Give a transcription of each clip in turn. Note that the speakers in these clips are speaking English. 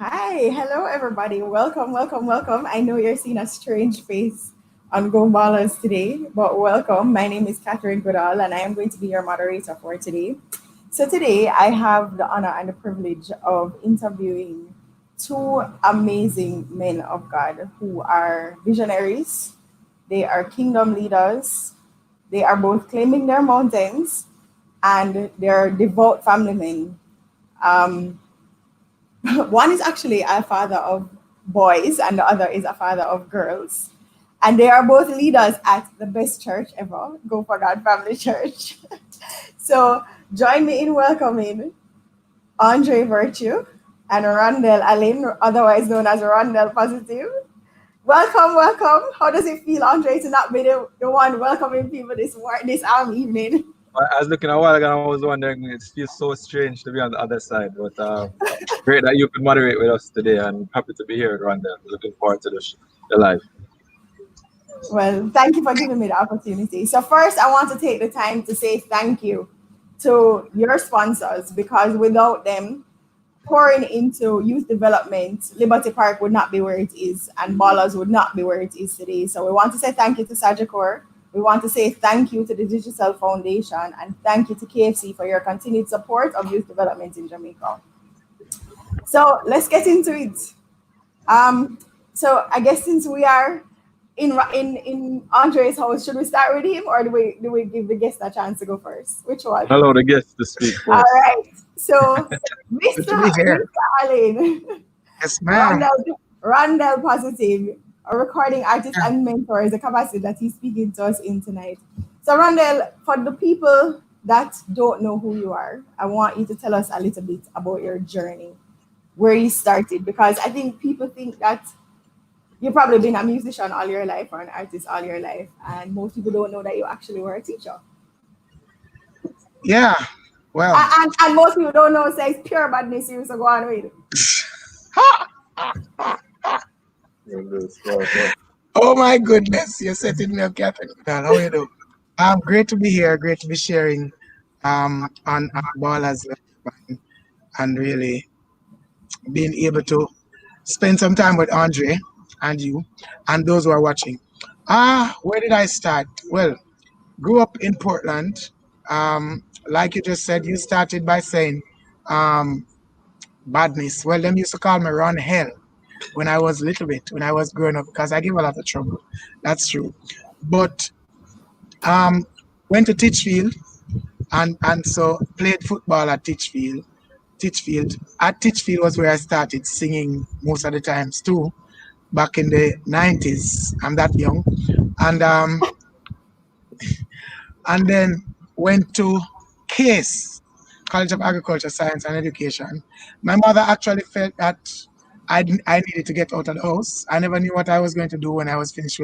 Hi, hello everybody. Welcome, welcome, welcome. I know you're seeing a strange face on Go Ballers today, but welcome. My name is Catherine Goodall and I am going to be your moderator for today. So today I have the honor and the privilege of interviewing two amazing men of God who are visionaries. They are kingdom leaders. They are both claiming their mountains and they're devout family men. Um, One is actually a father of boys, and the other is a father of girls. And they are both leaders at the best church ever, Go for God Family Church. So join me in welcoming Andre Virtue and Rondell Allen, otherwise known as Rondell Positive. Welcome, welcome. How does it feel, Andre, to not be the one welcoming people this evening? I was looking a while ago and I was wondering, it feels so strange to be on the other side. But great that you could moderate with us today and happy to be here at Rwanda. Looking forward to the live. Well, thank you for giving me the opportunity. So first, I want to take the time to say thank you to your sponsors because without them pouring into youth development, Liberty Park would not be where it is and Ballers would not be where it is today. So we want to say thank you to Sagicor. We want to say thank you to the Digital Foundation and thank you to KFC for your continued support of youth development in Jamaica. So let's get into it. Um, so I guess since we are in Andre's house, should we start with him or do we give the guest a chance to go first? Which one? Allow the guests to speak All first. right. So Good to be here. Mr. Allen, Yes, ma'am. Rondell Positive, a recording artist and mentor is a capacity that he's speaking to us in tonight. So Rondell, for the people that don't know who you are, I want you to tell us a little bit about your journey, where you started, because I think people think that you've probably been a musician all your life or an artist all your life, and most people don't know that you actually were a teacher. Yeah. Well, And most people don't know, say it's pure badness you used to go on with. oh my goodness, you're setting me up, Catherine. How are you doing? Great to be here. Great to be sharing on Ballers and really being able to spend some time with Andre and you and those who are watching. Where did I start? Well, grew up in Portland. Like you just said, you started by saying um, badness. Well, them used to call me Ron Hell when I was little bit, when I was growing up, because I give a lot of trouble. That's true. But um, went to Titchfield and so played football at Titchfield. Titchfield. At Titchfield was where I started singing most of the times too, back in the 90s. I'm that young. And and then went to CASE, College of Agriculture, Science and Education. My mother actually felt that I needed to get out of the house. I never knew what I was going to do when I was finished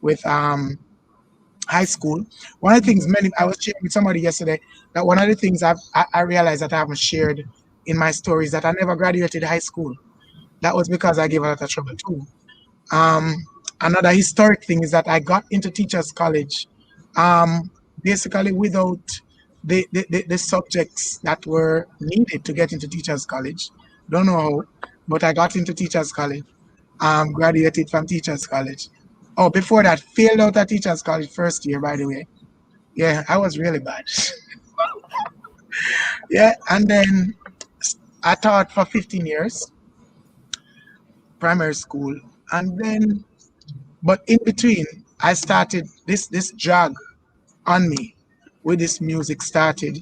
with high school. One of the things I was sharing with somebody yesterday that one of the things I realized that I haven't shared in my story is that I never graduated high school. That was because I gave a lot of trouble too. Um, Another historic thing is that I got into teachers college um, basically without the subjects that were needed to get into teachers college. Don't know how, but I got into teachers college, graduated from teachers college. Oh, before that, failed out at teachers college first year, by the way. Yeah, I was really bad. Yeah, and then I taught for 15 years, primary school, and then, but in between, I started this drag on me with this music started,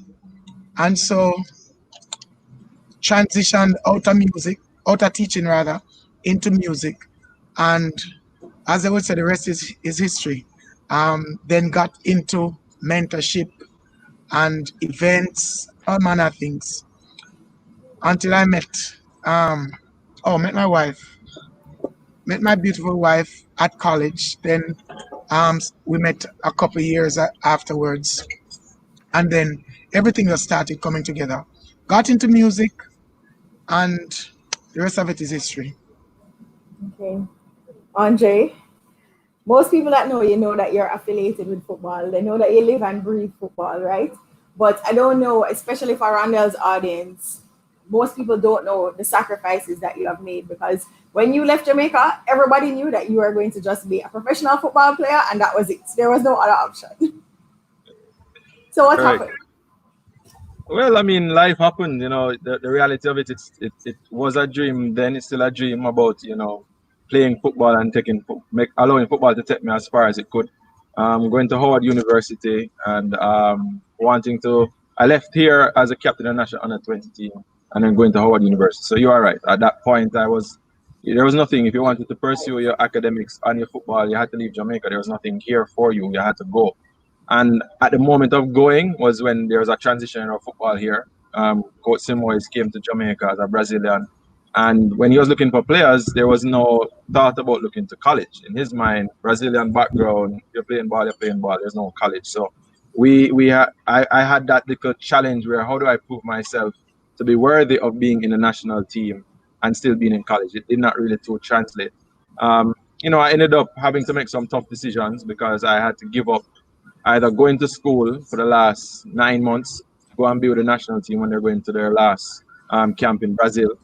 and so transitioned out of music, out of teaching rather, into music, and as I would say, the rest is history. Then got into mentorship and events, all manner of things, until I um, met my wife, met my beautiful wife at college. Then we met a couple of years afterwards, and then everything just started coming together. Got into music, and the rest of it is history. Okay. Andre, most people that know that you're affiliated with football. They know that you live and breathe football, right? But I don't know, especially for Rondell's audience, most people don't know the sacrifices that you have made, because when you left Jamaica, everybody knew that you were going to just be a professional football player and that was it. There was no other option. So what Right. happened? Well, I mean, life happened. The reality of it, it was a dream. Then it's still a dream about playing football and allowing football to take me as far as it could. Going to Howard University and wanting to. I left here as a captain of the national under 20 team, and then going to Howard University. So you are right. At that point, there was nothing. If you wanted to pursue your academics and your football, you had to leave Jamaica. There was nothing here for you. You had to go. And at the moment of going was when there was a transition of football here. Coach Simoes came to Jamaica as a Brazilian. And when he was looking for players, there was no thought about looking to college. In his mind, Brazilian background, you're playing ball, there's no college. So I had that little challenge where how do I prove myself to be worthy of being in the national team and still being in college? It did not really to translate. I ended up having to make some tough decisions because I had to give up either going to school for the last 9 months to go and be with the national team when they're going to their last camp in Brazil,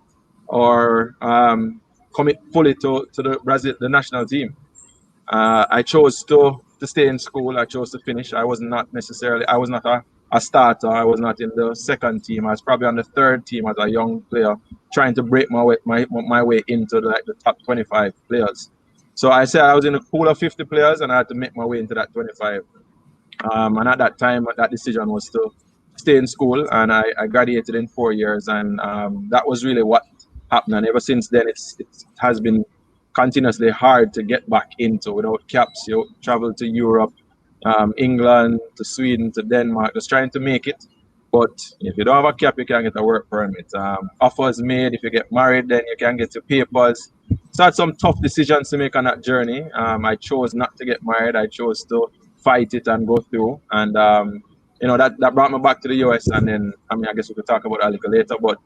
or commit fully to the national team. I chose to stay in school. I chose to finish. I was not a starter. I was not in the second team. I was probably on the third team as a young player, trying to break my way into the top 25 players. So I said I was in a pool of 50 players, and I had to make my way into that 25. And at that time, that decision was to stay in school, and I graduated in 4 years, and that was really what happened. And ever since then, it has been continuously hard to get back into. Without caps, you travel to Europe, England, to Sweden, to Denmark, just trying to make it. But if you don't have a cap, you can't get a work permit. Offers made. If you get married, then you can get your papers. So I had some tough decisions to make on that journey. I chose not to get married. I chose to fight it and go through. And that brought me back to the US. And then I guess we could talk about that a little later. But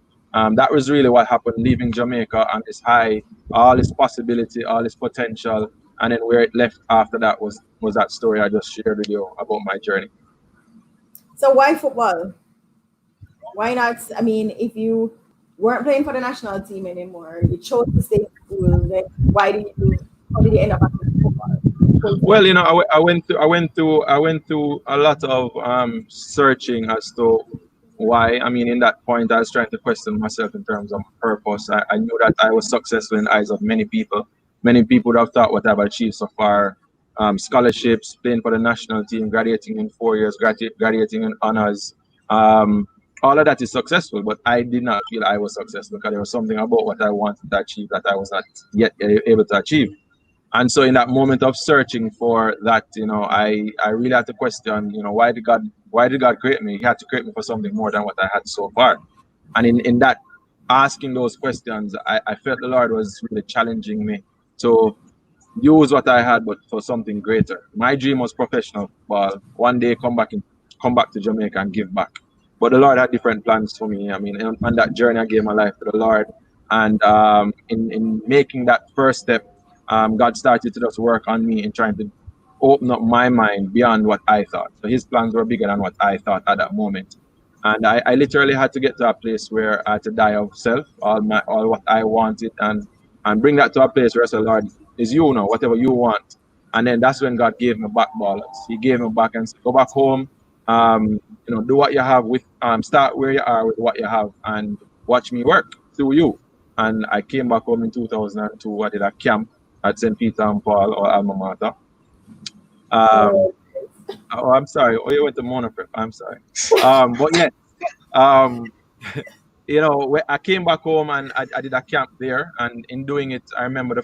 that was really what happened, leaving Jamaica on this high, all this possibility, all this potential, and then where it left after that was that story I just shared with you about my journey. So why football? Why not? I mean, if you weren't playing for the national team anymore, you chose to stay in school, then how did you end up at football? Well, I went through a lot of searching as to why. I mean, in that point, I was trying to question myself in terms of purpose. I knew that I was successful in the eyes of many people. Many people would have thought what I've achieved so far, scholarships, playing for the national team, graduating in 4 years, graduating in honors. Um, all of that is successful, but I did not feel I was successful because there was something about what I wanted to achieve that I was not yet able to achieve. And so in that moment of searching for that, I really had to question, why did God create me? He had to create me for something more than what I had so far. And in that asking those questions, I felt the Lord was really challenging me to use what I had, but for something greater. My dream was professional football. One day come back to Jamaica and give back. But the Lord had different plans for me. I mean, on that journey, I gave my life to the Lord. And in making that first step, God started to just work on me and trying to open up my mind beyond what I thought. So his plans were bigger than what I thought at that moment. And I literally had to get to a place where I had to die of self, all what I wanted, and bring that to a place where I said, Lord, it's you now, whatever you want. And then that's when God gave me back ballers. He gave me back and said, go back home, do what you have with, start where you are with what you have and watch me work through you. And I came back home in 2002. I did a camp at St. Peter and Paul, or Alma Mater. I'm sorry. Oh, you went to Monoprep. I'm sorry. But yeah, um, I came back home and I did a camp there. And in doing it, I remember the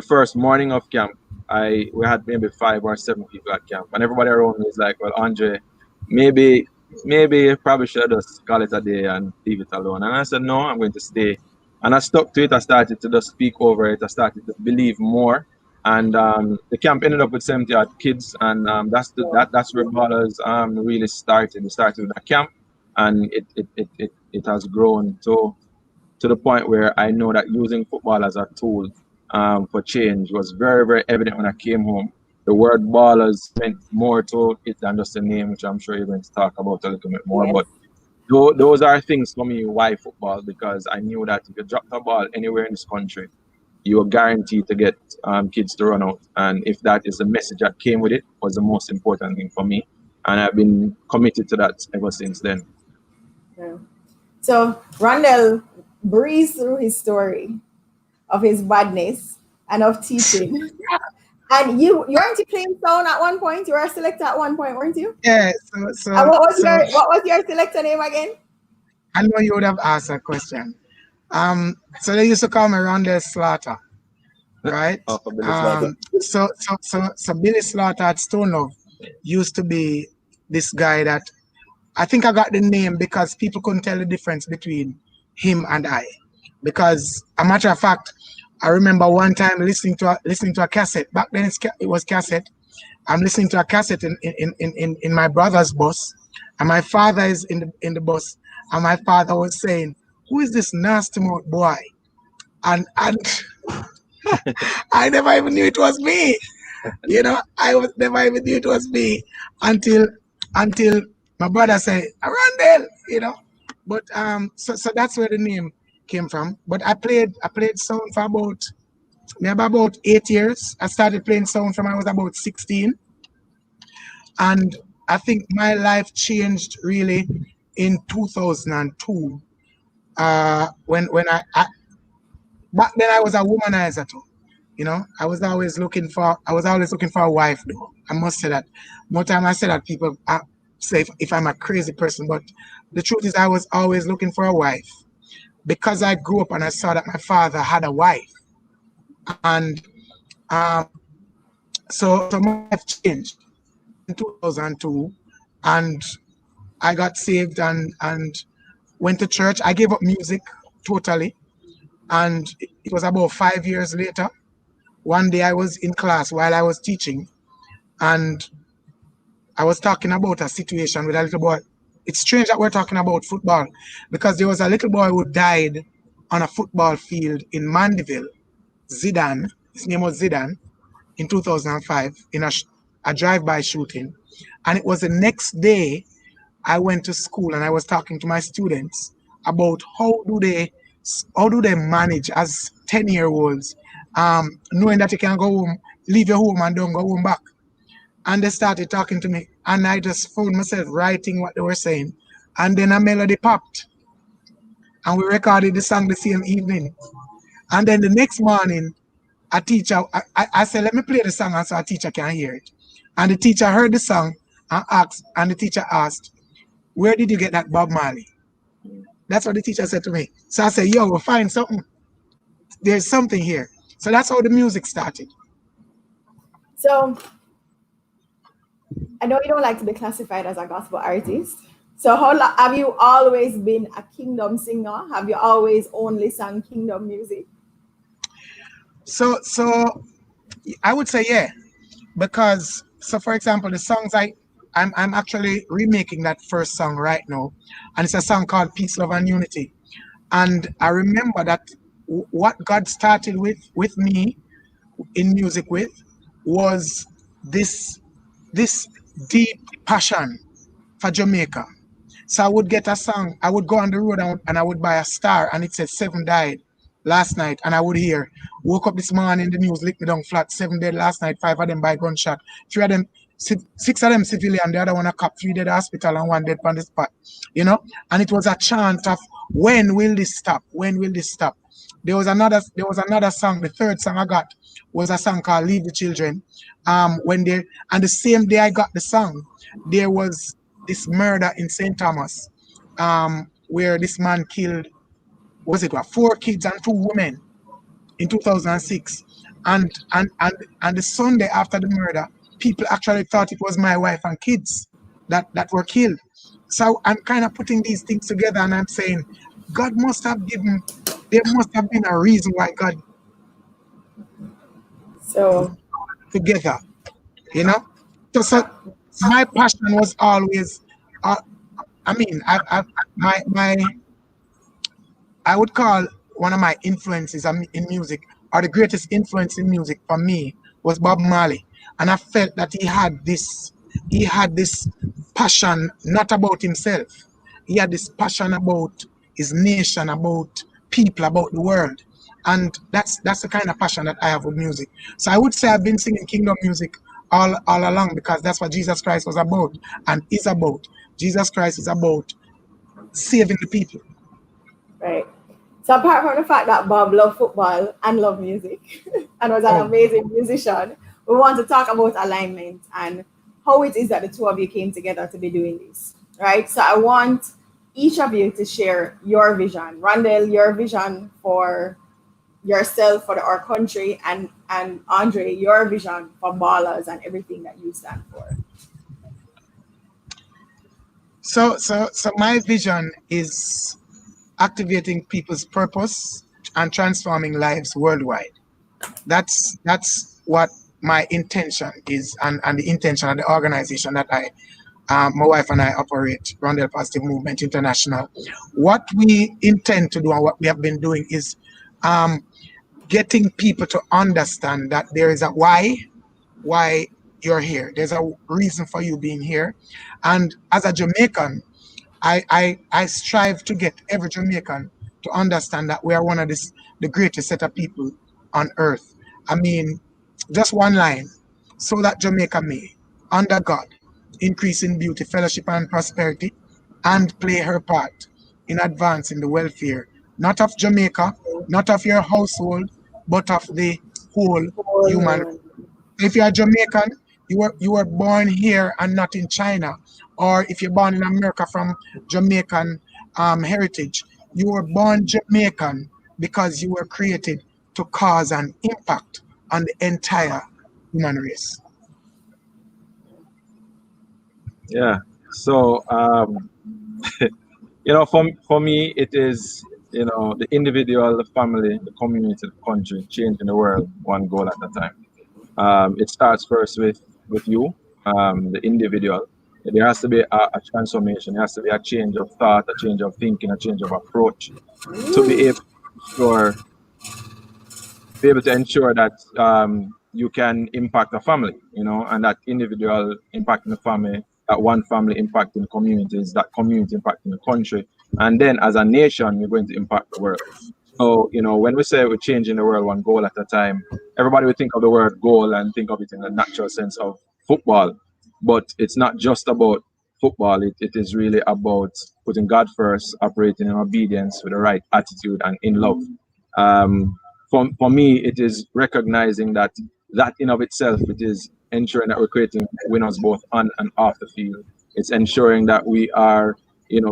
first morning of camp, we had maybe 5 or 7 people at camp, and everybody around me is like, "Well, Andre, maybe you probably should just call it a day and leave it alone." And I said, "No, I'm going to stay." And I stuck to it. I started to just speak over it. I started to believe more, and the camp ended up with 70 odd kids, and that's where Ballers really started. It started with a camp, and it has grown to the point where I know that using football as a tool for change was very, very evident when I came home. The word ballers meant more to it than just a name, which I'm sure you're going to talk about a little bit more. Yes. But those are things for me why football, because I knew that if you drop the ball anywhere in this country, you are guaranteed to get kids to run out. And if that is the message that came with it, was the most important thing for me. And I've been committed to that ever since then. Yeah. So Rondell breezed through his story of his badness and of teaching. And you weren't you playing sound at one point? You were a selector at one point, weren't you? Yeah, And so what was your selector name again? I know you would have asked that question. So they used to call me Rondell Slaughter, right? Oh, for Billy Slaughter. So Billy Slaughter at Stone Love used to be this guy that I think I got the name because people couldn't tell the difference between him and I. Because a matter of fact, I remember one time listening to a cassette. Back then it was cassette. I'm listening to a cassette in my brother's bus, and my father is in the bus, and my father was saying, "Who is this nasty mouth boy?" And I never even knew it was me. I was never even knew it was me until my brother said, Arundel, But so that's where the name came from. But I played sound for about 8 years. I started playing sound from I was about 16. And I think my life changed really in 2002. When I back then I was a womanizer too. I was always looking for a wife though. I must say that. More time I say that people say if I'm a crazy person, but the truth is I was always looking for a wife because I grew up and I saw that my father had a wife. And um, so my life changed in 2002, and I got saved and went to church. I gave up music totally, and it was about 5 years later. One day I was in class while I was teaching, and I was talking about a situation with a little boy. It's strange that we're talking about football because there was a little boy who died on a football field in Mandeville, Zidane. His name was Zidane in 2005 in a drive-by shooting. And it was the next day I went to school and I was talking to my students about how do they manage as 10-year-olds, knowing that you can go home, leave your home and don't go home back. And they started talking to me, and I just found myself writing what they were saying. And then a melody popped, and we recorded the song the same evening. And then the next morning, I said, let me play the song so a teacher can hear it. And the teacher heard the song and the teacher asked, where did you get that Bob Marley? That's what the teacher said to me. So I said, yo, we'll find something. There's something here. So that's how the music started. So I know you don't like to be classified as a gospel artist. So have you always been a kingdom singer? Have you always only sung kingdom music? So I would say yeah, because for example, the songs I'm actually remaking that first song right now, and it's a song called Peace, Love, and Unity. And I remember that what God started with me in music with was this deep passion for Jamaica. So I would get a song, I would go on the road and I would buy a star and it said 7 died last night. And I would hear, woke up this morning, the news licked me down flat, 7 dead last night, 5 of them by gunshot, 3 of them, 6 of them civilian, the other one a cop, 3 dead hospital and 1 dead on the spot, And it was a chant of, when will this stop? When will this stop? There was another song, the third song I got was a song called Leave the Children. And the same day I got the song, there was this murder in St. Thomas, where this man killed, 4 kids and 2 women in 2006. And the Sunday after the murder, people actually thought it was my wife and kids that were killed. So I'm kind of putting these things together and I'm saying, there must have been a reason why God So together, So my passion was always, I would call one of my influences in music, or the greatest influence in music for me, was Bob Marley. And I felt that he had this passion, not about himself, he had this passion about his nation, about people, about the world. And that's the kind of passion that I have with music. So I would say I've been singing kingdom music all along, because that's what Jesus Christ was about and is about. Jesus Christ is about saving the people. Right. So apart from the fact that Bob loved football and loved music and was an Oh, amazing musician, we want to talk about alignment and how it is that the two of you came together to be doing this. Right. So I want each of you to share your vision. Randall, your vision for yourself, for our country, and Andre, your vision for Ballers and everything that you stand for. so my vision is activating people's purpose and transforming lives worldwide. That's what my intention is, and the intention of the organization that my wife and I operate, Rondell Positive Movement International. What we intend to do and what we have been doing is um, getting people to understand that there is a why you're here. There's a reason for you being here. And as a Jamaican, I strive to get every Jamaican to understand that we are one of the greatest set of people on earth. I mean, just one line: so that Jamaica may, under God, increase in beauty, fellowship, and prosperity, and play her part in advancing the welfare, not of Jamaica, not of your household, but of the whole Whole human. human. If you are Jamaican, you were born here and not in China, or if you're born in America from Jamaican heritage, you were born Jamaican because you were created to cause an impact on the entire human race. Yeah. So for me, it is, the individual, the family, the community, the country, changing the world one goal at a time. It starts first with you, the individual. There has to be a transformation. There has to be a change of thought, a change of thinking, a change of approach to be able to ensure that you can impact a family, and that individual impacting the family, that one family impacting communities, that community impacting the country, and then as a nation, you're going to impact the world. So, when we say we're changing the world one goal at a time, everybody would think of the word goal and think of it in the natural sense of football. But it's not just about football, it is really about putting God first, operating in obedience with the right attitude and in love. Um, for me, it is recognizing that in of itself, it is ensuring that we're creating winners both on and off the field. It's ensuring that we are,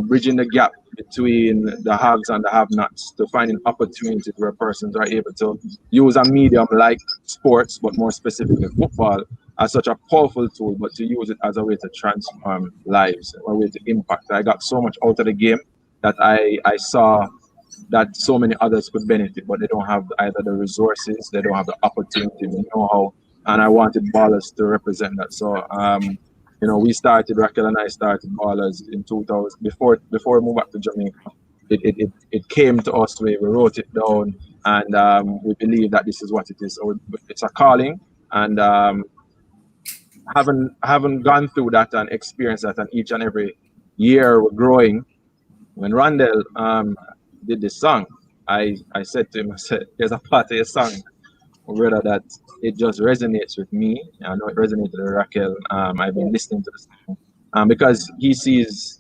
bridging the gap between the haves and the have-nots to finding opportunities where persons are able to use a medium like sports, but more specifically football, as such a powerful tool, but to use it as a way to transform lives, a way to impact. I got so much out of the game that I saw that so many others could benefit, but they don't have either the resources, they don't have the opportunity, the know-how, and I wanted Ballers to represent that. So, we started, Raquel and I started Ballers in 2000, before we moved back to Jamaica. It came to us, we wrote it down, and we believe that this is what it is. So it's a calling, and having gone through that and experienced that, and each and every year we're growing. When Randall did this song, I said to him, I said, "There's a part of your song, brother, that it just resonates with me. I know it resonated with Raquel. I've been listening to the song because he sees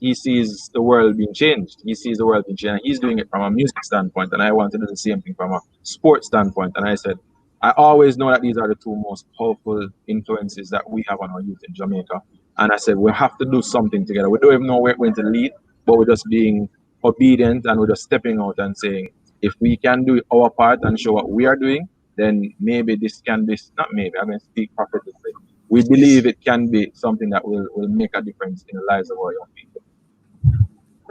the world being changed. He sees the world being changed. He's doing it from a music standpoint, and I want to do the same thing from a sports standpoint. And I said, I always know that these are the two most powerful influences that we have on our youth in Jamaica. And I said, we have to do something together. We don't even know where we're going to lead, but we're just being obedient and we're just stepping out and saying, if we can do our part and show what we are doing, then maybe this can be, not maybe, I'm going to speak prophetically. We believe it can be something that will make a difference in the lives of our young people.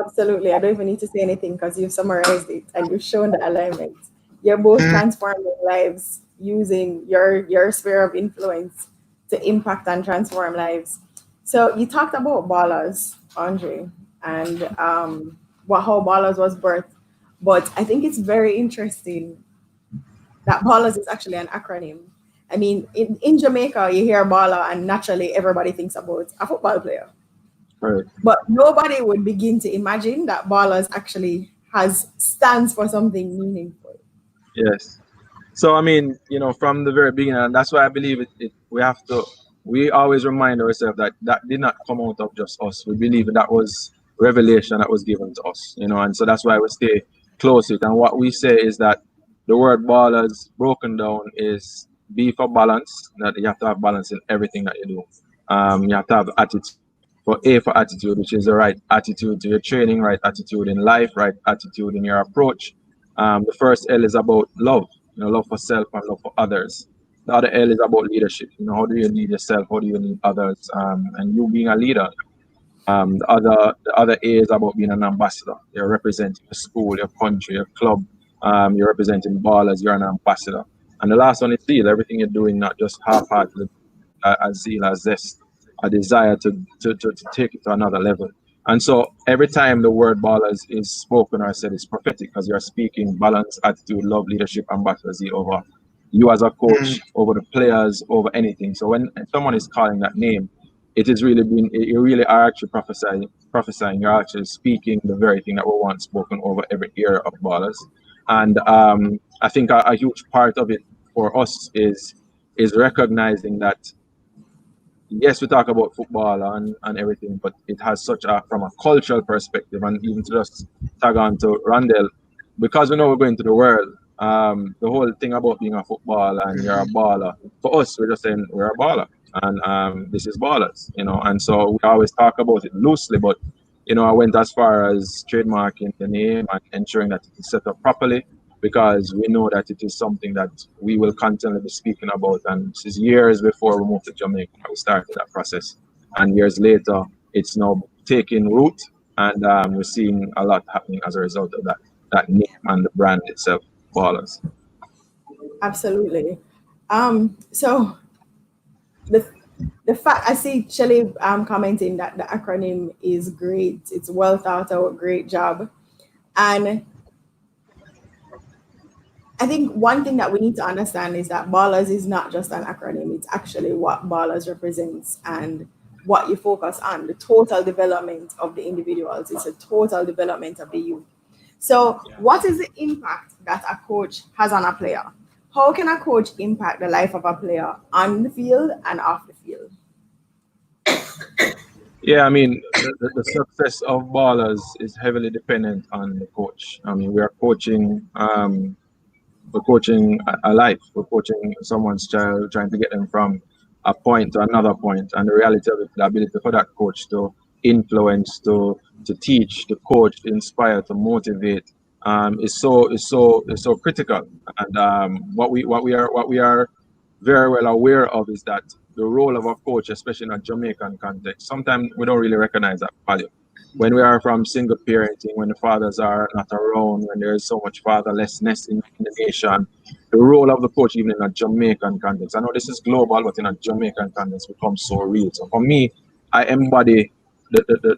Absolutely. I don't even need to say anything because you've summarized it and you've shown the alignment. You're both Mm. transforming lives using your sphere of influence to impact and transform lives. So you talked about Ballers, Andre, and how Ballers was birthed. But I think it's very interesting that Ballers is actually an acronym. I mean, in Jamaica, you hear baller, and naturally everybody thinks about a football player. Right. But nobody would begin to imagine that ballers actually stands for something meaningful. Yes. So I mean, from the very beginning, and that's why I believe we always remind ourselves that that did not come out of just us. We believe that was revelation that was given to us, and so that's why we stay close to it. And what we say is that the word ballers broken down is B for balance, that you have to have balance in everything that you do. You have to have attitude. For A for attitude, which is the right attitude to your training, right attitude in life, right attitude in your approach. The first L is about love, love for self and love for others. The other L is about leadership. How do you lead yourself? How do you lead others? And you being a leader. The other A is about being an ambassador. You're representing your school, your country, your club. You're representing ballers. You're an ambassador. And the last one is zeal. Everything you're doing, not just half-heartedly, a zeal, a zest, a desire to take it to another level. And so every time the word ballers is spoken or said, it's prophetic because you're speaking balance, attitude, love, leadership, ambassador zeal over you as a Mm, coach, over the players, over anything. So when someone is calling that name, it is really being you really are actually prophesying. You're actually speaking the very thing that we want spoken over every ear of ballers. And I think a huge part of it for us is recognizing that yes, we talk about football and everything, but it has such a from a cultural perspective, and even to just tag on to Randall, because we know we're going to the world. The whole thing about being a footballer and you're a mhm, baller, for us, we're just saying we're a baller, and this is ballers, and so we always talk about it loosely, but I went as far as trademarking the name and ensuring that it is set up properly because we know that it is something that we will continually be speaking about. And this is years before we moved to Jamaica, we started that process. And years later, it's now taking root, and we're seeing a lot happening as a result of that name and the brand itself, Ballers. Absolutely. So the the fact I see Shelly commenting that the acronym is great. It's well thought out, great job. And I think one thing that we need to understand is that Ballers is not just an acronym, it's actually what Ballers represents and what you focus on, the total development of the individuals. It's a total development of the youth. So, what is the impact that a coach has on a player? How can a coach impact the life of a player on the field and off the field? Yeah, I mean, the success of Ballers is heavily dependent on the coach. I mean, we're coaching a life. We're coaching someone's child, trying to get them from a point to another point. And the reality of it, the ability for that coach to influence, to teach, to coach, to inspire, to motivate, is so critical. And what we are very well aware of is that the role of a coach, especially in a Jamaican context, sometimes we don't really recognize that value. When we are from single parenting, when the fathers are not around, when there is so much fatherlessness in the nation, the role of the coach, even in a Jamaican context, I know this is global, but in a Jamaican context, becomes so real. So for me, I embody the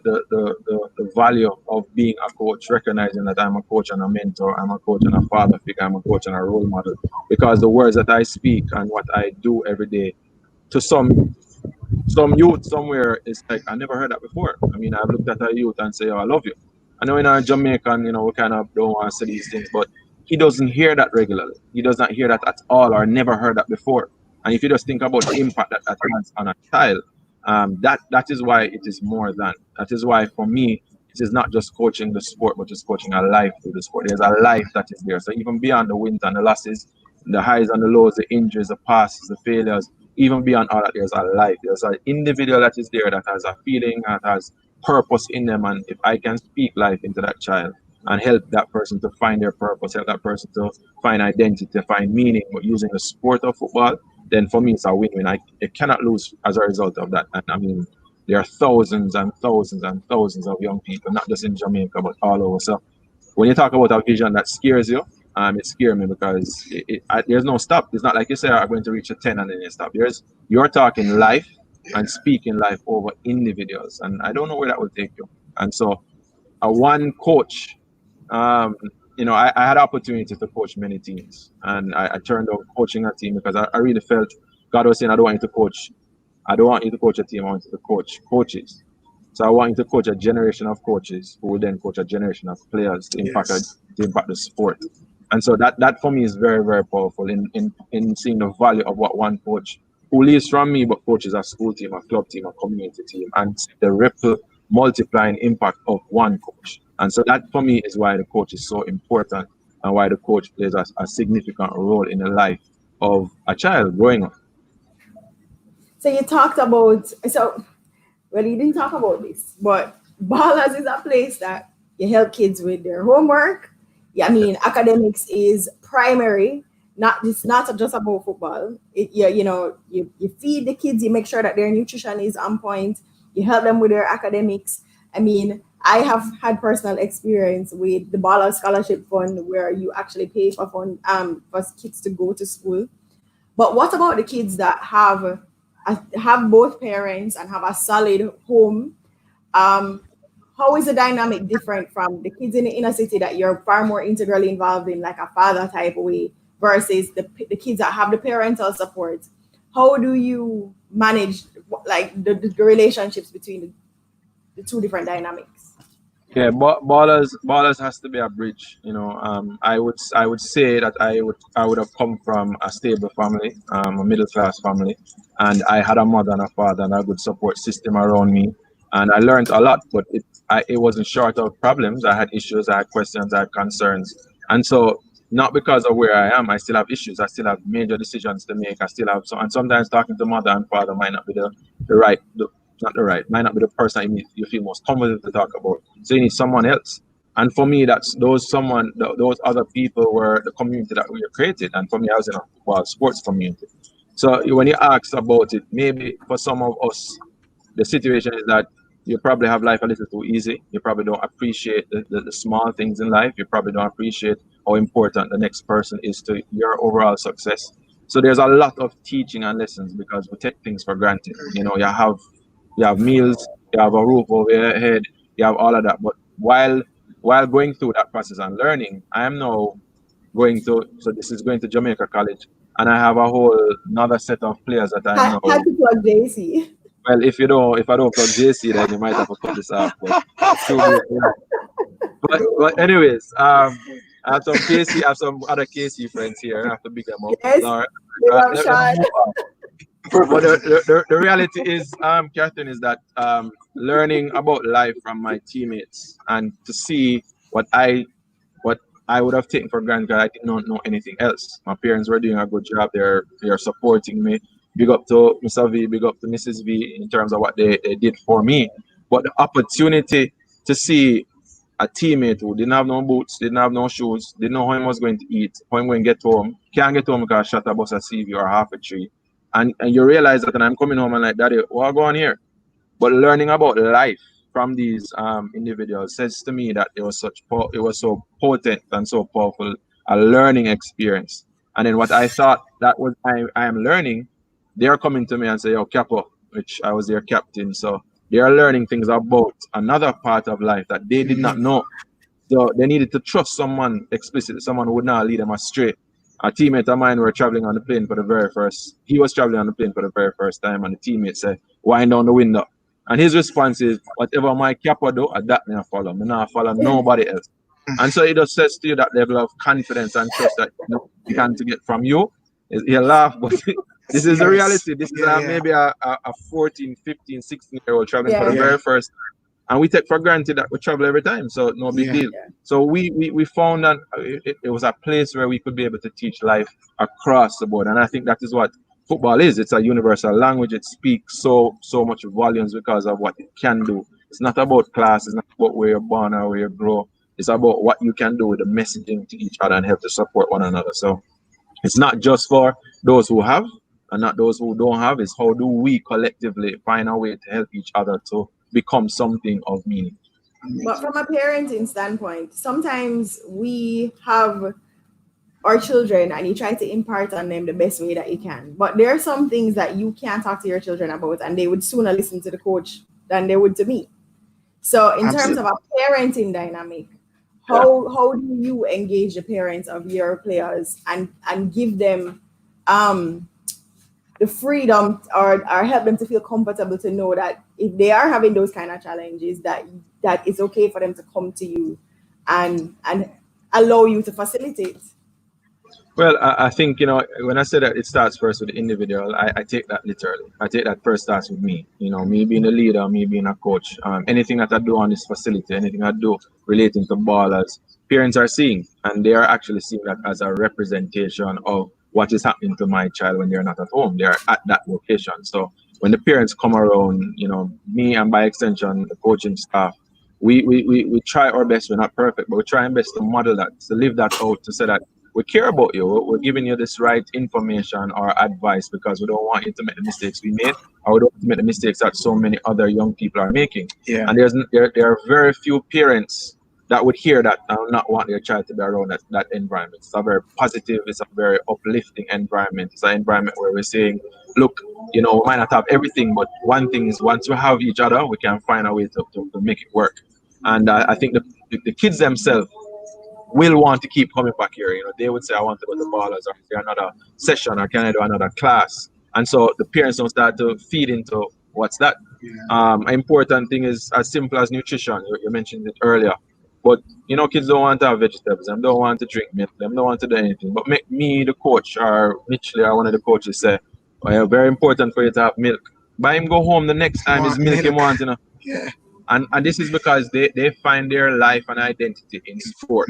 value of being a coach, recognizing that I'm a coach and a mentor, I'm a coach and a father figure, I'm a coach and a role model. Because the words that I speak and what I do every day, to some youth somewhere is like, I never heard that before. I mean, I've looked at a youth and say, oh, I love you. I know in a Jamaican, we kind of don't want to say these things, but he doesn't hear that regularly. He does not hear that at all or never heard that before. And if you just think about the impact that that has on a child, that is why it is more than. That is why for me, it is not just coaching the sport, but just coaching a life through the sport. There's a life that is there. So even beyond the wins and the losses, the highs and the lows, the injuries, the passes, the failures, even beyond all that, there's a life. There's an individual that is there that has a feeling, that has purpose in them. And if I can speak life into that child and help that person to find their purpose, help that person to find identity, find meaning, but using the sport of football, then for me it's a win-win. I cannot lose as a result of that. And I mean, there are thousands and thousands and thousands of young people, not just in Jamaica, but all over. So when you talk about a vision that scares you, it scares me because there's no stop. It's not like you say, I'm going to reach a 10 and then you stop. You're talking life and speaking life over individuals. And I don't know where that will take you. And so a one coach, um, I had opportunity to coach many teams. And I turned on coaching a team because I really felt God was saying, I don't want you to coach a team, I want you to coach coaches. So I want you to coach a generation of coaches who will then coach a generation of players to impact the sport. And so that for me is very, very powerful in seeing the value of what one coach who leaves from me but coaches a school team, a club team, a community team, and the ripple multiplying impact of one coach. And so that for me is why the coach is so important and why the coach plays a significant role in the life of a child growing up. So you talked about, well, you didn't talk about this, but Ballers is a place that you help kids with their homework. Yeah, I mean, academics is primary. Not just about football. You feed the kids. You make sure that their nutrition is on point. You help them with their academics. I mean, I have had personal experience with the Baller Scholarship Fund, where you actually pay for kids to go to school. But what about the kids that have both parents and have a solid home? Um, how is the dynamic different from the kids in the inner city that you're far more integrally involved in, like a father type way, versus the kids that have the parental support? How do you manage like the relationships between the two different dynamics? Yeah, ballers has to be a bridge. I would say that I would have come from a stable family, a middle class family, and I had a mother and a father and a good support system around me, and I learned a lot. But it wasn't short of problems. I had issues, I had questions, I had concerns, and so not because of where I am, I still have issues. I still have major decisions to make. I still have so, and sometimes talking to mother and father might not be the right not the right, might not be the person you feel most comfortable to talk about. So you need someone else. And for me, that's those other people were the community that we created. And for me, I was in a football sports community. So when you ask about it, maybe for some of us, the situation is that you probably have life a little too easy. You probably don't appreciate the small things in life. You probably don't appreciate how important the next person is to your overall success. So there's a lot of teaching and lessons because we take things for granted. You have meals, you have a roof over your head, you have all of that. But while going through that process and learning, I am now so this is going to Jamaica College, and I have a whole another set of players that I Had know. to plug JC. Well, if I don't plug JC, then you might have to cut this off. But it's too late, but anyways, I have some KC, I have some other KC friends here. I have to big them up. Yes, All right, big up let me Sean. move on. But the reality is, Catherine, is that learning about life from my teammates and to see what I would have taken for granted because I did not know anything else. My parents were doing a good job. They're supporting me. Big up to Mr. V, big up to Mrs. V in terms of what they did for me. But the opportunity to see a teammate who didn't have no boots, didn't have no shoes, didn't know how he was going to eat, how he going to get home, can't get home because shot a bus a CV or half a tree. And you realize that, and I'm coming home and like, Daddy, what going on here? But learning about life from these individuals says to me that it was so potent and so powerful a learning experience. And then what I thought that was I am learning, they are coming to me and say, "Yo, Capo," which I was their captain. So they are learning things about another part of life that they did not know. So they needed to trust someone explicitly, someone who would not lead them astray. A teammate of mine were traveling on the plane for the very first. He was traveling on the plane for the very first time, and the teammate said, "Wind down the window." And his response is, "Whatever my capper do, that me I follow. Me not follow nobody else." And so it just says to you that level of confidence and trust that you can to get from you. You laugh, but this is the Yes. reality. This is Yeah, yeah. maybe a 14, 15, 16-year-old traveling for the Yeah, Yeah. very first, and we take for granted that we travel every time, so no big Yeah. deal. So we found that it was a place where we could be able to teach life across the board, and I think that is what football is. It's a universal language. It speaks so much volumes because of what it can do. It's not about class. It's not about where you're born or where you grow. It's about what you can do with the messaging to each other and help to support one another. So it's not just for those who have and not those who don't have. It's how do we collectively find a way to help each other to become something of meaning. but from a parenting standpoint, sometimes we have our children and you try to impart on them the best way that you can. But there are some things that you can't talk to your children about, and they would sooner listen to the coach than they would to me. So, in terms of Absolutely. a parenting dynamic, Yeah. how do you engage the parents of your players and give them um, the freedom or help them to feel comfortable to know that if they are having those kind of challenges, that it's okay for them to come to you and allow you to facilitate. Well, I think, when I say that it starts first with the individual, I take that literally. I take that first starts with me. Me being a leader, me being a coach. Anything that I do on this facility, anything I do relating to ballers, parents are seeing, and they are actually seeing that as a representation of what is happening to my child when they're not at home. They're at that location. So when the parents come around, me and by extension, the coaching staff, we try our best. We're not perfect, but we're trying best to model that, to live that out, to say that we care about you. We're giving you this right information or advice because we don't want you to make the mistakes we made, or we don't want to make the mistakes that so many other young people are making. Yeah. And there are very few parents that would hear that and not want their child to be around that environment. It's a very positive, it's a very uplifting environment. It's an environment where we're saying, look, we might not have everything, but one thing is, once we have each other, we can find a way to make it work. And I think the kids themselves will want to keep coming back here. They would say, I want to go to ballers, or is there another session, or can I do another class? And so the parents don't start to feed into what's that. Important thing is as simple as nutrition. You mentioned it earlier. But kids don't want to have vegetables, them don't want to drink milk, them don't want to do anything. But make me, the coach, or Mitchell, or one of the coaches say, well, very important for you to have milk. Buy him go home the next time his milk he wants, Yeah. And this is because they find their life and identity in sport.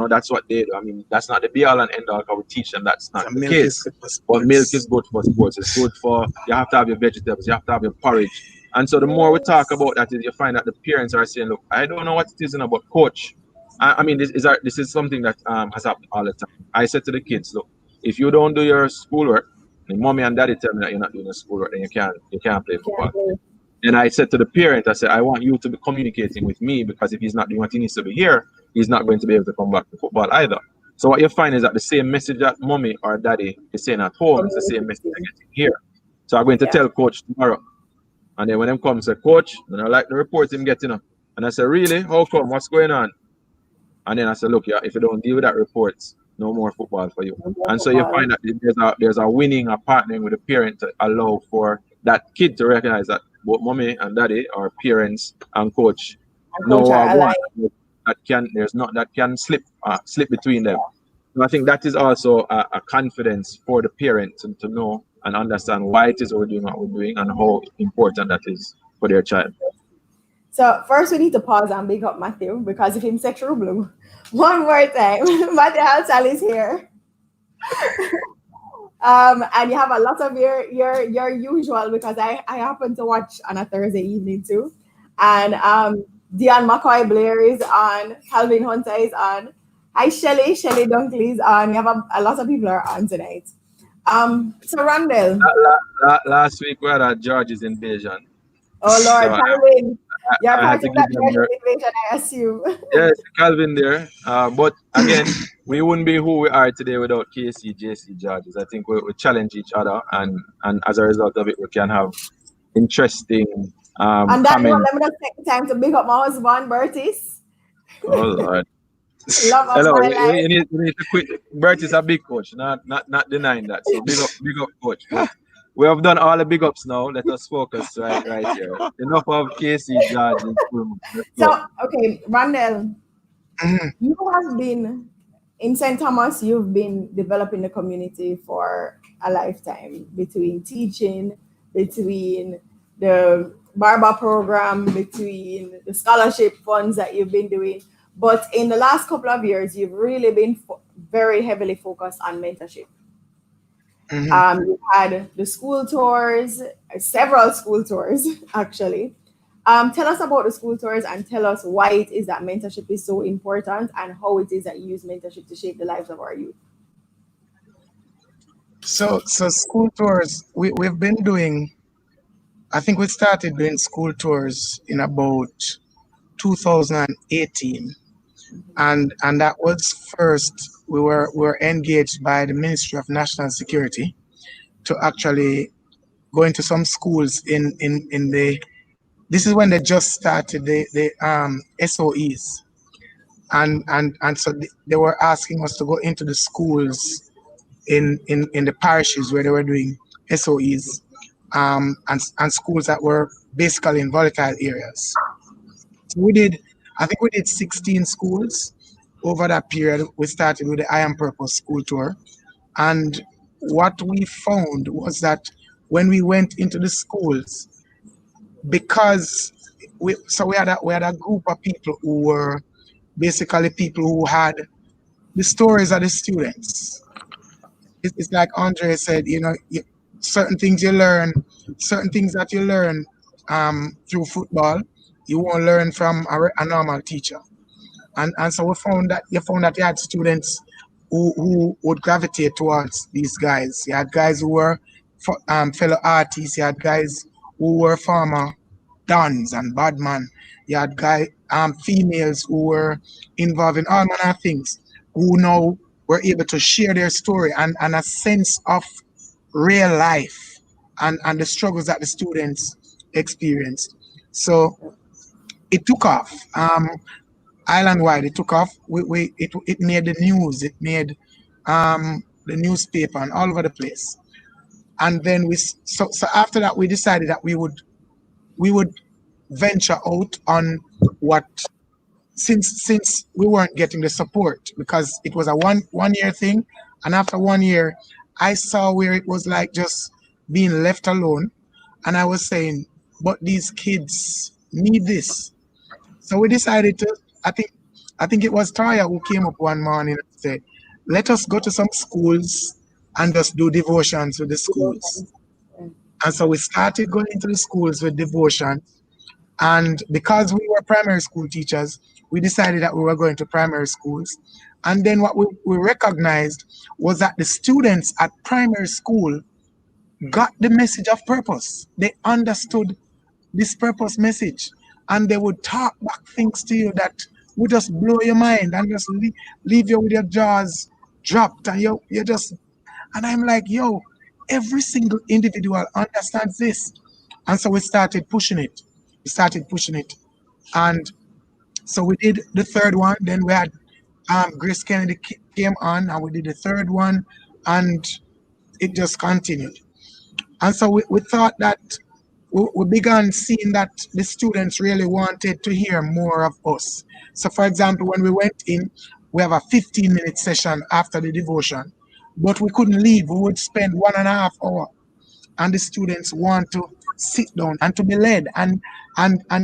That's what they do. I mean, that's not the be all and end all, because we teach them that's not the case. But milk is good for sports. It's good for, you have to have your vegetables, you have to have your porridge. And so the more we talk about that, is you find that the parents are saying, look, I don't know what it is about coach. I mean, this is something that has happened all the time. I said to the kids, look, if you don't do your schoolwork, and mommy and daddy tell me that you're not doing your schoolwork, then you can't play football. And I said to the parent, I said, I want you to be communicating with me, because if he's not doing what he needs to be here, he's not going to be able to come back to football either. So what you find is that the same message that mommy or daddy is saying at home is the same message they're getting here. So I'm going to tell coach tomorrow. And then when them come say, coach, and I like the report him getting up. And I said, really? How come? What's going on? And then I said, look, if you don't deal with that report, no more football for you. And so you find that there's a winning, a partnering with the parent to allow for that kid to recognize that both mommy and daddy, or parents and coach, know what that can slip between them. And I think that is also a confidence for the parent to know and understand why it is we're doing what we're doing and how important that is for their child. So first we need to pause and big up Matthew, because if him say true blue one more time, Matthew Halsall is here. And you have a lot of your usual, because I happen to watch on a Thursday evening too. And Dion McCoy Blair is on, Calvin Hunter is on. Hi Shelly Dunkley is on. You have a lot of people are on tonight. So Randall. Last week we had a George's invasion. Oh Lord, So, Calvin. You're part of that George's invasion, I assume. Yes, Calvin there. But again, we wouldn't be who we are today without KC, JC, Georges. I think we challenge each other, and as a result of it, we can have interesting and that comments. let me just take the time to big up my husband, Bertis. Oh Lord. Love of Hello, my life. you need to quit. Bert is a big coach, not denying that. So big up, coach. But we have done all the big ups now. Let us focus right here. Enough of KC, George. So okay, Randall, you have been in St. Thomas. You've been developing the community for a lifetime, between teaching, between the barber program, between the scholarship funds that you've been doing. But in the last couple of years, you've really been very heavily focused on mentorship. You've had the school tours, several school tours, actually. Tell us about the school tours, and tell us why it is that mentorship is so important, and how it is that you use mentorship to shape the lives of our youth. So school tours, we've been doing, I think we started doing school tours in about 2018. And that was first, we were engaged by the Ministry of National Security to actually go into some schools in the, this is when they just started the SOEs. And so they were asking us to go into the schools in the parishes where they were doing SOEs, and schools that were basically in volatile areas. So we did, I think we did 16 schools over that period. We started with the I Am Purpose school tour. And what we found was that when we went into the schools, because we had a group of people who were basically people who had the stories of the students. It's like Andre said, certain things you learn, certain things that you learn through football, you won't learn from a normal teacher. And so we found that you had students who would gravitate towards these guys. You had guys who were fellow artists. You had guys who were former dons and badman. You had females who were involved in all manner of things, who now were able to share their story and a sense of real life and the struggles that the students experienced. So it took off. Island wide, it took off. It made the news. It made the newspaper and all over the place. And then so after that we decided that we would venture out on what, since we weren't getting the support because it was a one year thing, and after 1 year I saw where it was like just being left alone, and I was saying, but these kids need this. So we decided to, I think I think it was Taya who came up one morning and said, let us go to some schools and just do devotions with the schools. Devotions. Yeah. And so we started going into the schools with devotion. And because we were primary school teachers, we decided that we were going to primary schools. And then what we recognized was that the students at primary school got the message of purpose. They understood this purpose message, and they would talk back things to you that would just blow your mind and just leave you with your jaws dropped, and you just, and I'm like, yo, every single individual understands this. And so we started pushing it. We started pushing it. And so we did the third one. Then we had Grace Kennedy came on, and we did the third one, and it just continued. And so we thought that we began seeing that the students really wanted to hear more of us. So, for example, when we went in, we have a 15-minute session after the devotion, but we couldn't leave. We would spend 1.5 hours, and the students want to sit down and to be led, and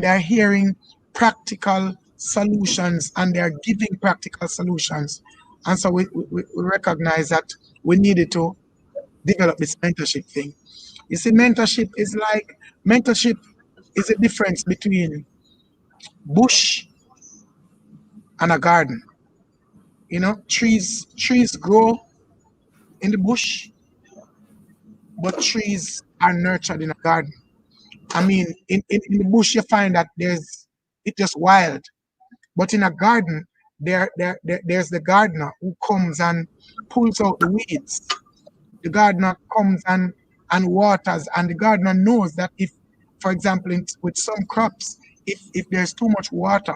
they're hearing practical solutions, and they're giving practical solutions. And so we recognize that we needed to develop this mentorship thing. You see, mentorship is a difference between bush and a garden. Trees grow in the bush, but trees are nurtured in a garden. I mean, in the bush you find that it's just wild, but in a garden there's the gardener who comes and pulls out the weeds. The gardener comes and waters, and the gardener knows that if, for example, with some crops, if there's too much water,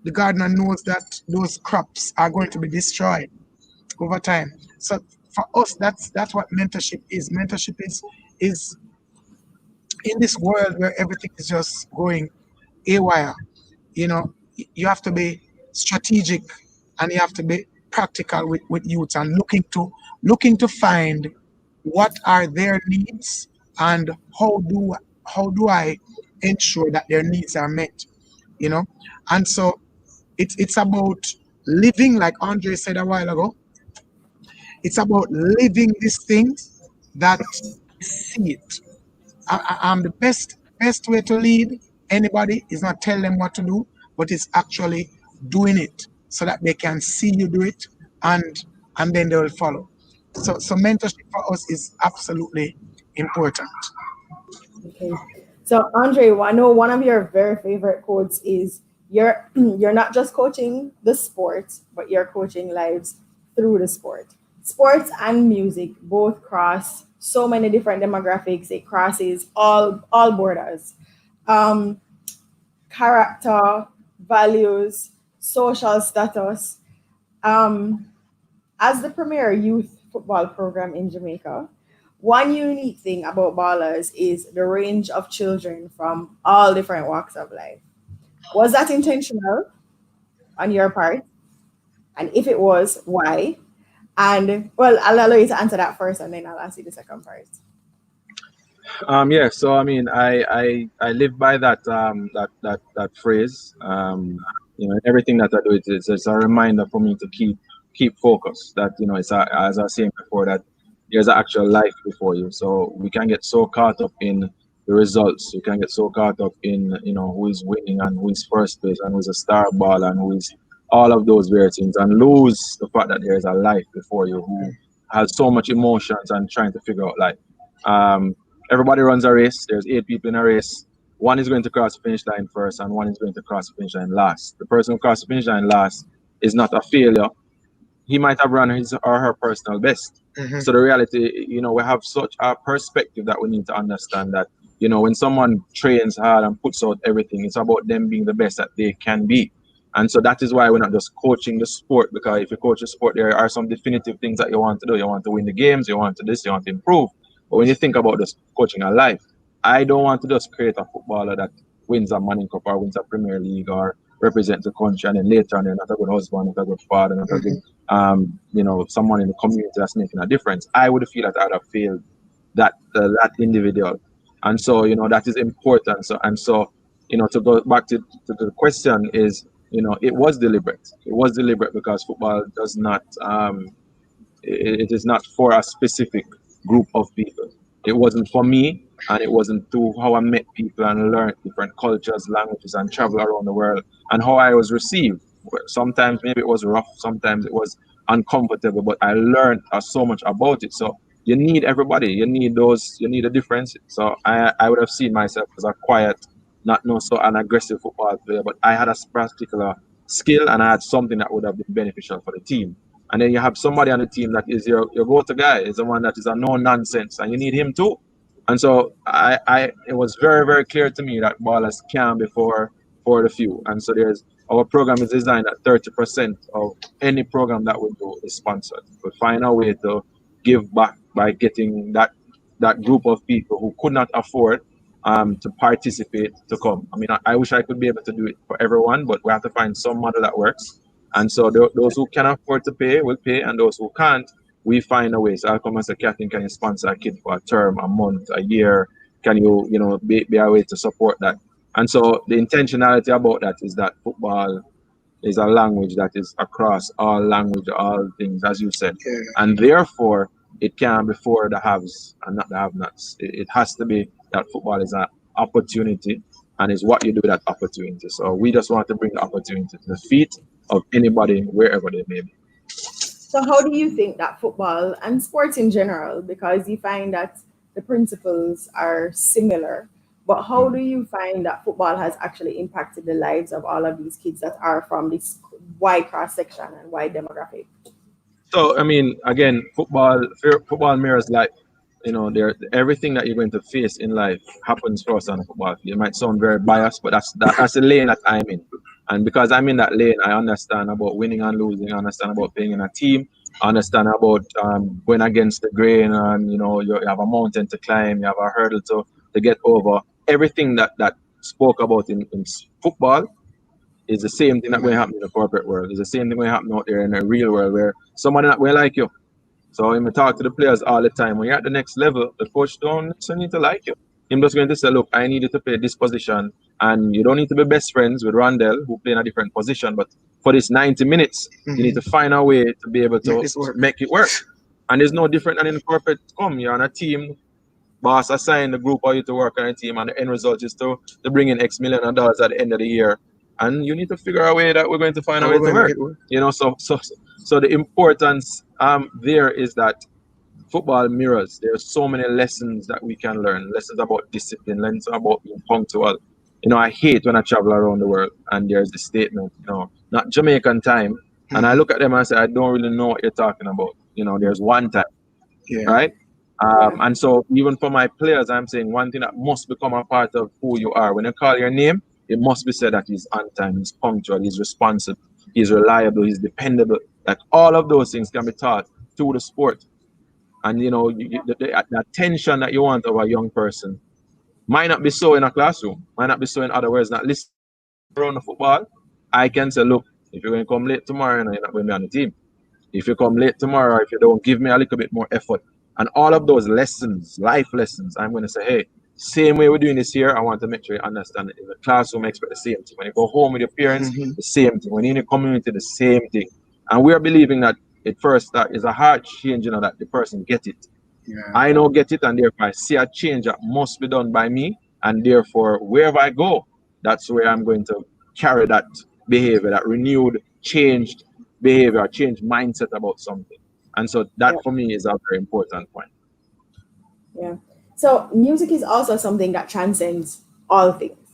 the gardener knows that those crops are going to be destroyed over time. So for us, that's what mentorship is. Mentorship is in this world where everything is just going haywire. You have to be strategic, and you have to be practical with youth, and looking to find what are their needs, and how do I ensure that their needs are met. you know and so it's about living, like Andre said a while ago. It's about living these things that see it. The best way to lead anybody is not tell them what to do, but it's actually doing it so that they can see you do it, and then they will follow. So mentorship for us is absolutely important. Okay. So Andre, I know one of your very favorite quotes is you're not just coaching the sport, but you're coaching lives through the sport. Sports and music both cross so many different demographics. It crosses all borders. Um, Character, values, social status. Um, as the premier youth football program in Jamaica, One unique thing about ballers is the range of children from all different walks of life. Was that intentional on your part? And if it was, why? And well, I'll allow you to answer that first, and then I'll ask you the second part. Yeah, so I mean, I live by that phrase. Everything that I do, it's a reminder for me to keep focused. That it's as I was saying before, that there's an actual life before you. So we can get so caught up in the results. We can get so caught up in who is winning and who is first place and who is a star ball and who is all of those various things, and lose the fact that there is a life before you who has so much emotions and trying to figure out life. Um, Everybody runs a race. There's 8 people in a race. One is going to cross the finish line first, and one is going to cross the finish line last. The person who crosses the finish line last is not a failure. He might have run his or her personal best. Mhm. So the reality, we have such a perspective that we need to understand that, when someone trains hard and puts out everything, it's about them being the best that they can be. And so that is why we're not just coaching the sport, because if you coach the sport, there are some definitive things that you want to do. You want to win the games, you want to this, you want to improve. But when you think about this coaching a life, I don't want to just create a footballer that wins a Manning Cup or wins a Premier League or represents the country, and then later on they're not a good husband, not a good father, not a good Mhm. someone in the community that's making a difference. I would feel that I would have failed that individual, and so that is important. So to go back to the question is, it was deliberate. It was deliberate because football does not it is not for a specific group of people. It wasn't for me, and it wasn't through how I met people and learned different cultures, languages, and travel around the world, and how I was received. Sometimes maybe it was rough, sometimes it was uncomfortable, but I learned so much about it. So you need everybody. You need a difference. So I would have seen myself as a quiet, not no so an aggressive football player, but I had a particular skill and I had something that would have been beneficial for the team. And then you have somebody on the team that is your go-to guy, is the one that is a no nonsense, and you need him too. And so it was very, very clear to me that ballers can be for the few. And so our program is designed that 30% of any program that we do is sponsored. We find a way to give back by getting that group of people who could not afford to participate to come. I mean, I wish I could be able to do it for everyone, but we have to find some model that works. And so those who can afford to pay will pay, and those who can't, we find a way. So I'll come and say, Catherine, can you sponsor a kid for a term, a month, a year? Can be a way to support that? And so the intentionality about that is that football is a language that is across all language, all things, as you said. Yeah. And therefore, it can be for the haves and not the have-nots. It has to be that football is an opportunity, and is what you do with that opportunity. So we just want to bring the opportunity to the feet of anybody, wherever they may be. So, how do you think that football and sports in general, because you find that the principles are similar, but how do Mm. you find that football has actually impacted the lives of all of these kids that are from this wide cross section and wide demographic? So I mean, again, football mirrors life. There everything that you're going to face in life happens for us on a football field. It might sound very biased, but that's the lane that I'm in. And because I'm in that lane, I understand about winning and losing. I understand about being in a team. I understand about going against the grain, and you have a mountain to climb, you have a hurdle to get over. Everything that spoke about in football is the same thing that going to happen in the corporate world. It's the same thing going to happen out there in the real world, where somebody not going to like you. So when we talk to the players all the time, when you're at the next level, the coach don't necessarily need to like you. Him just going to say, look, I need you to play this position, and you don't need to be best friends with Rondell, who play in a different position, but for this 90 minutes, you need Mhm. to find a way to be able Make to this work. make it work. And there's no different than in the corporate come. You're on a team, boss assign the group for you to work on a team, and the end result is to bring in X million of dollars at the end of the year. And you need to figure a way that we're going to find a How way we're to going to make work. it work? So the importance there is that football mirrors. There are so many lessons that we can learn. Lessons about discipline, lessons about being punctual. I hate when I travel around the world and there's this statement, not Jamaican time. And I Mhm. look at them and say, I don't really know what you're talking about. There's one time, Yeah. right? Yeah. And so even for my players, I'm saying one thing that must become a part of who you are. When you call your name, it must be said that he's on time, he's punctual, he's responsible, he's reliable, he's dependable. Like all of those things can be taught through the sport. And the attention that you want of a young person might not be so in a classroom, might not be so in other words, not listening around the football. I can say, look, if you're going to come late tomorrow, you're not going to be on the team. If you come late tomorrow, if you don't give me a little bit more effort, and all of those lessons, life lessons, I'm going to say, hey, same way we're doing this here, I want to make sure you understand it. In the classroom, expect the same thing. When you go home with your parents, Mm-hmm. the same thing. When you're in the community, the same thing. And we're believing that it first start is a heart change, that the person get it. Yeah. I now get it, and therefore I see a change that must be done by me, and therefore wherever I go, that's where I'm going to carry that behavior, that renewed, changed behavior, changed mindset about something. And so that Yeah. for me is a very important point. Yeah. So music is also something that transcends all things,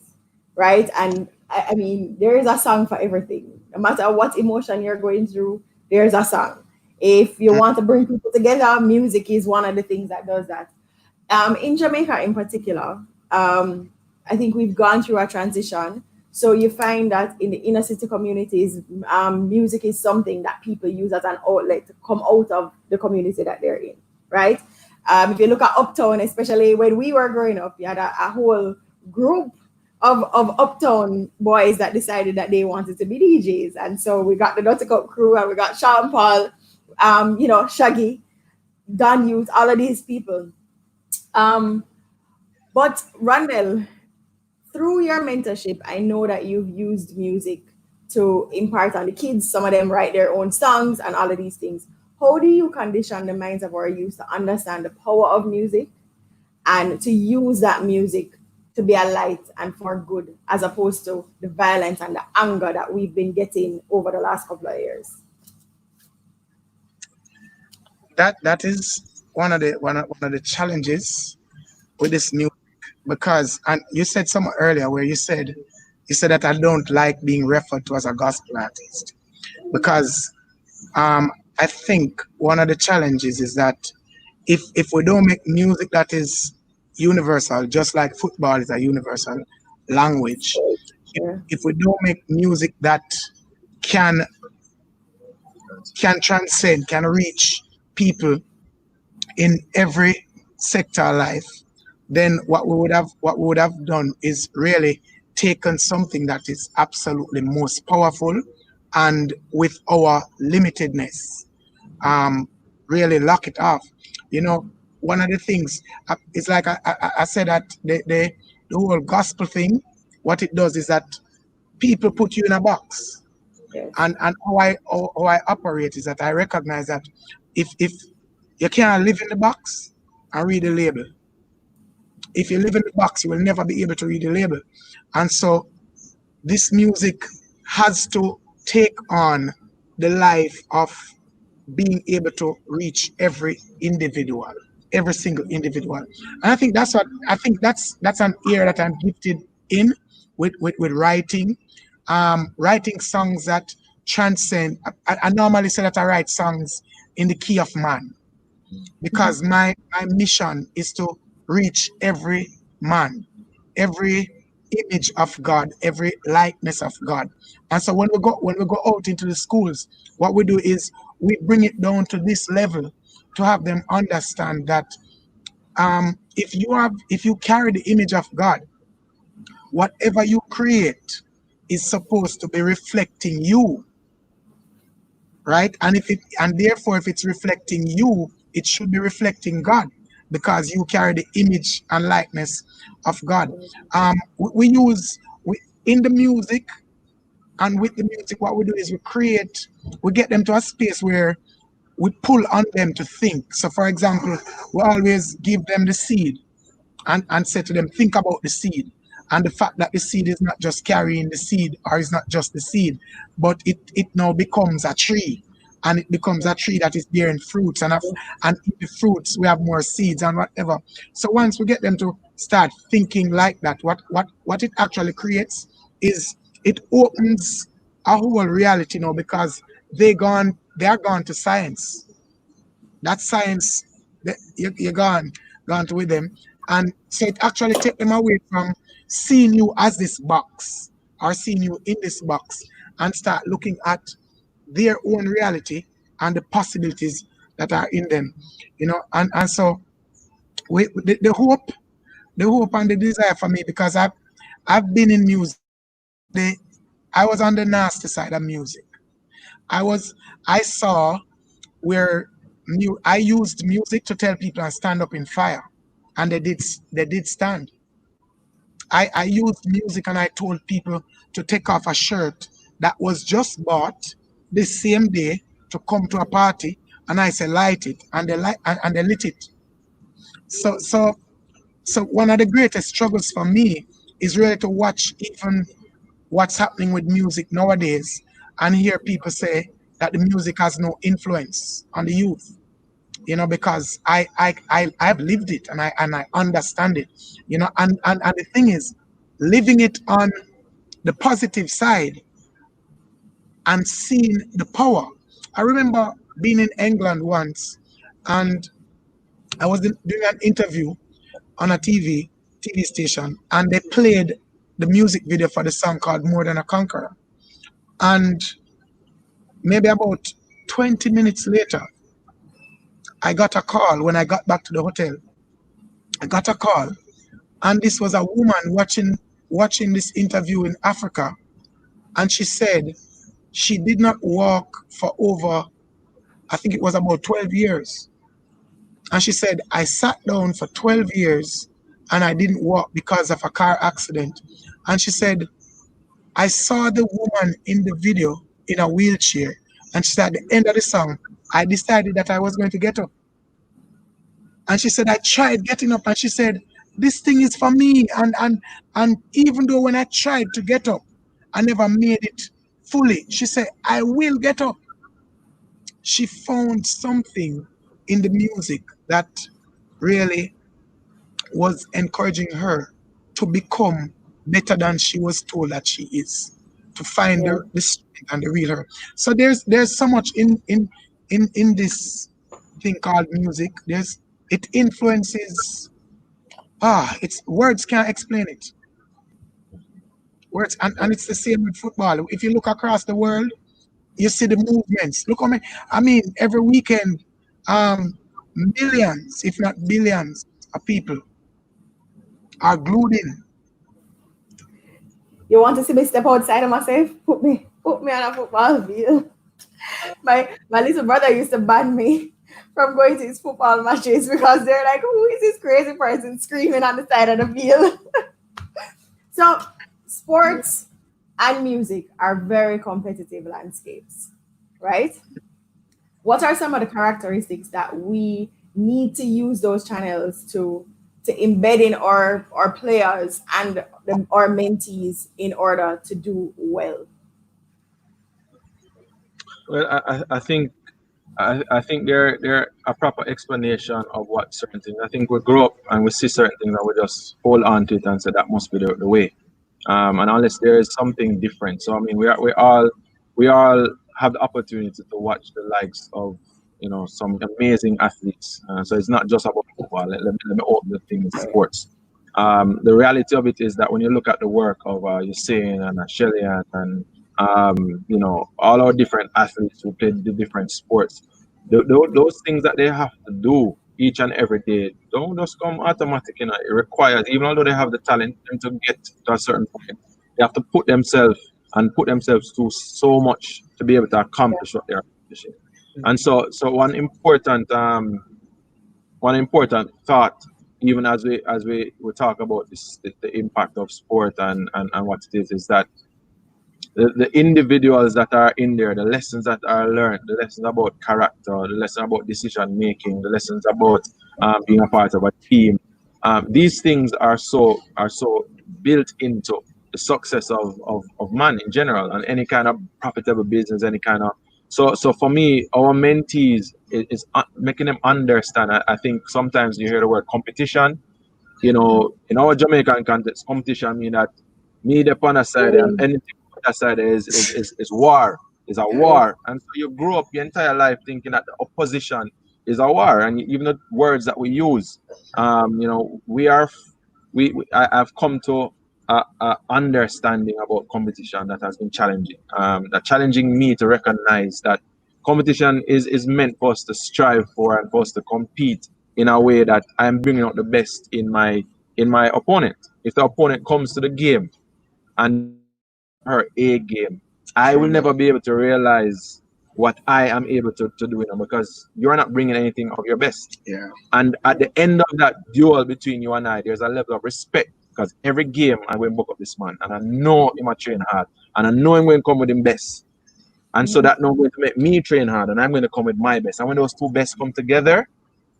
right? And I mean, there is a song for everything. No matter what emotion you're going through, there's a song. If you want to bring people together, music is one of the things that does that. In Jamaica, in particular, I think we've gone through a transition. So you find that in the inner city communities, music is something that people use as an outlet to come out of the community that they're in, right? If you look at Uptown, especially when we were growing up, you had a whole group of Uptown boys that decided that they wanted to be DJs. And so we got the Dirty Cup crew and we got Sean Paul, Shaggy, Don Youth, all of these people. Um, but Randall, through your mentorship, I know that you've used music to impart on the kids. Some of them write their own songs and all of these things. How do you condition the minds of our youth to understand the power of music and to use that music to be a light and for good, as opposed to the violence and the anger that we've been getting over the last couple of years? That is one of the challenges with this music, because, and you said something earlier where you said that I don't like being referred to as a gospel artist, because I think one of the challenges is that if we don't make music that is universal, just like football is a universal language, Yeah. if we don't make music that can can transcend, can reach people in every sector of life, then what we would have done is really taken something that is absolutely most powerful, and with our limitedness, um, really lock it off. You know, one of the things, it's like I said that the whole gospel thing, what it does is that people put you in a box, Yes. and how I operate is that I recognize that if you can't live in the box and read the label, if you live in the box, you will never be able to read the label. And so this music has to take on the life of being able to reach every individual, every single individual. And I think that's an area that I'm gifted in, with writing, writing songs that transcend. I normally say that I write songs in the key of man, because my mission is to reach every man, every image of God, every likeness of God. And so when we go out into the schools, what we do is we bring it down to this level to have them understand that, if you carry the image of God, whatever you create is supposed to be reflecting you, right? And therefore, if it's reflecting you, it should be reflecting God, because you carry the image and likeness of God. We use, in the music, and with the music, what we do is we get them to a space where we pull on them to think. So, for example, we always give them the seed, and say to them, think about the seed, and the fact that the seed is not just carrying the seed, or is not just the seed, but it now becomes a tree, and it becomes a tree that is bearing fruits, and in the fruits we have more seeds and whatever. So once we get them to start thinking like that, what it actually creates is, it opens a whole reality now, because they are gone to science. That science, you're gone to with them. And so it actually take them away from seeing you as this box, or seeing you in this box, and start looking at their own reality and the possibilities that are in them, and so the hope and the desire for me, because I've been in music. I was on the nasty side of music. I saw where I used music to tell people and stand up in fire, and they did stand. I used music and I told people to take off a shirt that was just bought the same day to come to a party, and I said light it, and they lit it. So one of the greatest struggles for me is really to watch even what's happening with music nowadays and hear people say that the music has no influence on the youth. Because I've lived it, and I understand it. And the thing is, living it on the positive side and seeing the power. I remember being in England once, and I was doing an interview on a TV station, and they played the music video for the song called More Than a Conqueror. And maybe about 20 minutes later, I got a call. When I got back to the hotel, I got a call, and this was a woman watching this interview in Africa, and she said she did not walk for over, I think it was about 12 years. And she said, I sat down for 12 years and I didn't walk because of a car accident. And she said, I saw the woman in the video in a wheelchair. And she said, at the end of the song, I decided that I was going to get up. And she said, I tried getting up, and she said, this thing is for me. And even though when I tried to get up, I never made it fully. She said, I will get up. She found something in the music that really was encouraging her to become better than she was told that she is, to find Yeah. the strength and the real her. So there's so much in this thing called music. It influences. It's words can't explain it. Words, and it's the same with football. If you look across the world, you see the movements. Look how many. I mean, every weekend, millions, if not billions, of people are glued in. You want to see me step outside of myself? Put me on a football field. My little brother used to ban me from going to his football matches because they're like, who is this crazy person screaming on the side of the field? So sports and music are very competitive landscapes, right? What are some of the characteristics that we need to use those channels to embed in our players and our mentees in order to do well? Well, I think there a proper explanation of what certain things. I think we grow up and we see certain things and we just hold on to it and say that must be the way. And unless there is something different. So I mean, we all have the opportunity to watch the likes of some amazing athletes. So it's not just about football. Let me open the thing in sports. The reality of it is that when you look at the work of Usain and Shelly and all our different athletes who play the different sports, those things that they have to do each and every day don't just come automatic. It requires, even although they have the talent, them to get to a certain point, they have to put themselves through so much to be able to accomplish what they're accomplishing. And so one important thought, even as we talk about this, the impact of sport and what it is that the individuals that are in there, the lessons that are learned, the lessons about character, the lesson about decision making, the lessons about being a part of a team. These things are so built into the success of man in general, and any kind of profitable business, any kind of. So for me, our mentees is making them understand. I think sometimes you hear the word competition. In our Jamaican context, competition mean that me the on a side and anything on that side is war, is a war. And so you grow up your entire life thinking that the opposition is a war. And even the words that we use, I've come to a understanding about competition that has been challenging. That challenging me to recognize that competition is meant for us to strive for and for us to compete in a way that I'm bringing out the best in my opponent. If the opponent comes to the game and they bring his or her A game, I will never be able to realize what I am able to do, because you're not bringing anything of your best. Yeah. And at the end of that duel between you and I, there's a level of respect, because every game I will book up this man and I know him a train hard and I know I'm going to come with him best. And so that now going to make me train hard and I'm going to come with my best. And when those two best come together,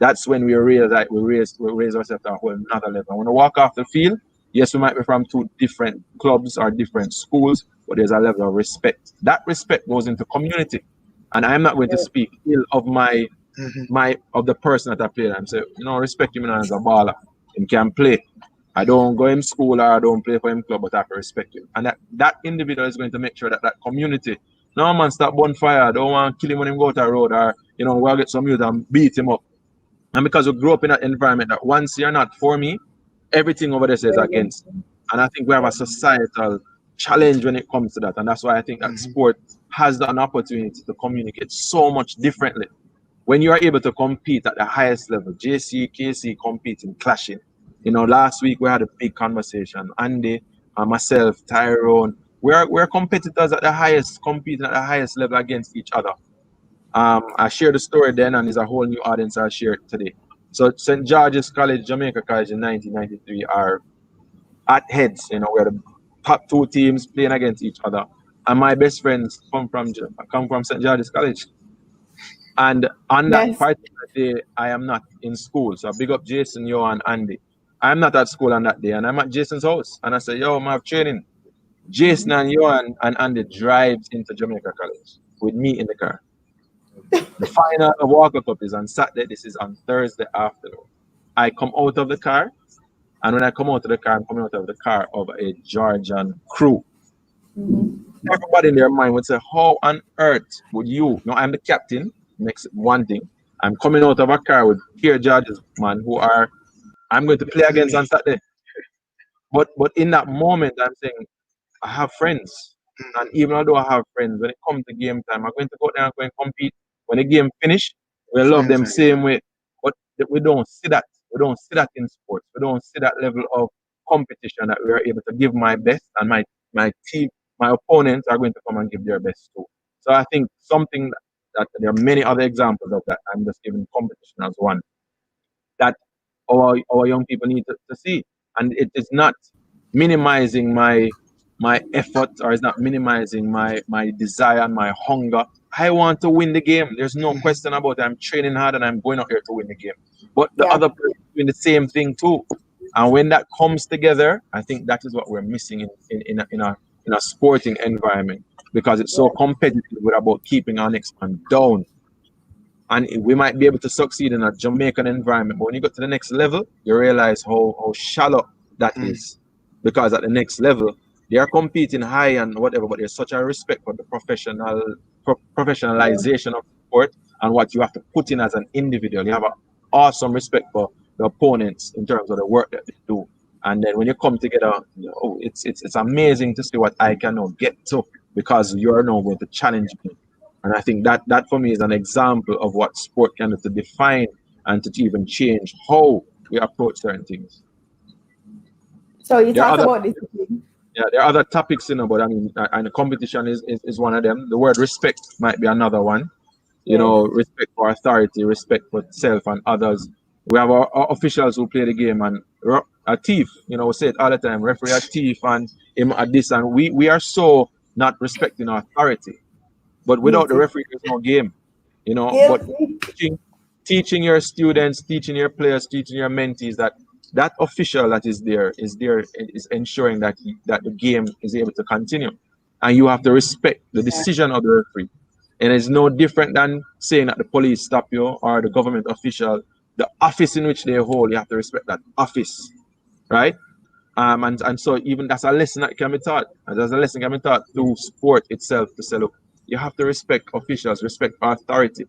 that's when we realize that we raise ourselves to a whole another level. When we walk off the field, yes, we might be from two different clubs or different schools, but there's a level of respect. That respect goes into community. And I'm not going to speak ill of of the person that I play. I'm saying, respect him as a baller. He can play. I don't go in school or I don't play for him club, but I have to respect him. And that individual is going to make sure that community, no man stop bonfire, I don't want to kill him when he go to the road, or we'll get some youth and beat him up. And because we grew up in that environment that once you're not for me, everything over there says against me. And I think we have a societal challenge when it comes to that. And that's why I think that sport has an opportunity to communicate so much differently. When you are able to compete at the highest level, JC, KC competing, clashing. Last week we had a big conversation. Andy, myself, Tyrone, we're competitors at the highest, competing at the highest level against each other. I shared the story then, and there's a whole new audience I shared today. So St. George's College, Jamaica College in 1993 are at heads, we're the top two teams playing against each other. And my best friends come from St. George's College. And on that particular day, I am not in school. So I big up Jason, Yo, and Andy. I'm not at school on that day, and I'm at Jason's house. And I say, yo, I'm have training. Jason and Yo and Andy drives into Jamaica College with me in the car. The final of Walker Cup is on Saturday. This is on Thursday afternoon. I come out of the car, and when I come out of the car, I'm coming out of the car of a Georgian crew. Everybody in their mind would say, how on earth would you? No, I'm the captain. Makes one thing. I'm coming out of a car with pure Georges, man, who I'm going to play against on Saturday. But in that moment, I'm saying, I have friends. And even although I have friends, when it comes to game time, I'm going to go there and go and compete. When the game finish, we love them same way. But we don't see that. We don't see that in sports. We don't see that level of competition that we are able to give my best, and my team, my opponents are going to come and give their best too. So I think something that there are many other examples of that. I'm just giving competition as one that our young people need to see. And it is not minimizing my effort, or it's not minimizing my desire and my hunger. I want to win the game. There's no question about it. I'm training hard and I'm going out here to win the game. But the other person is doing the same thing too. And when that comes together, I think that is what we're missing in a sporting environment, because it's so competitive. We're about keeping our next man down. And we might be able to succeed in a Jamaican environment, but when you go to the next level, you realize how shallow that is. Because at the next level, they are competing high and whatever, but there's such a respect for the professionalization of sport and what you have to put in as an individual. You have an awesome respect for the opponents in terms of the work that they do. And then when you come together, it's amazing to see what I can now get to, because you're now going to challenge me. And I think that for me is an example of what sport can do to define and to even change how we approach certain things. So you talk about discipline. Yeah, there are other topics, but I mean, and the competition is one of them. The word respect might be another one. Respect for authority, respect for self and others. We have our officials who play the game, and a thief, we say it all the time, referee a thief and him at this, and we are so not respecting our authority. But without the referee, there's no game, But teaching your students, teaching your players, teaching your mentees that official that is ensuring that the game is able to continue, and you have to respect the decision of the referee. And it's no different than saying that the police stop you or the government official, the office in which they hold. You have to respect that office, right? And so even that's a lesson that can be taught. And there's a lesson can be taught through sport itself to say, look, you have to respect officials, respect authority.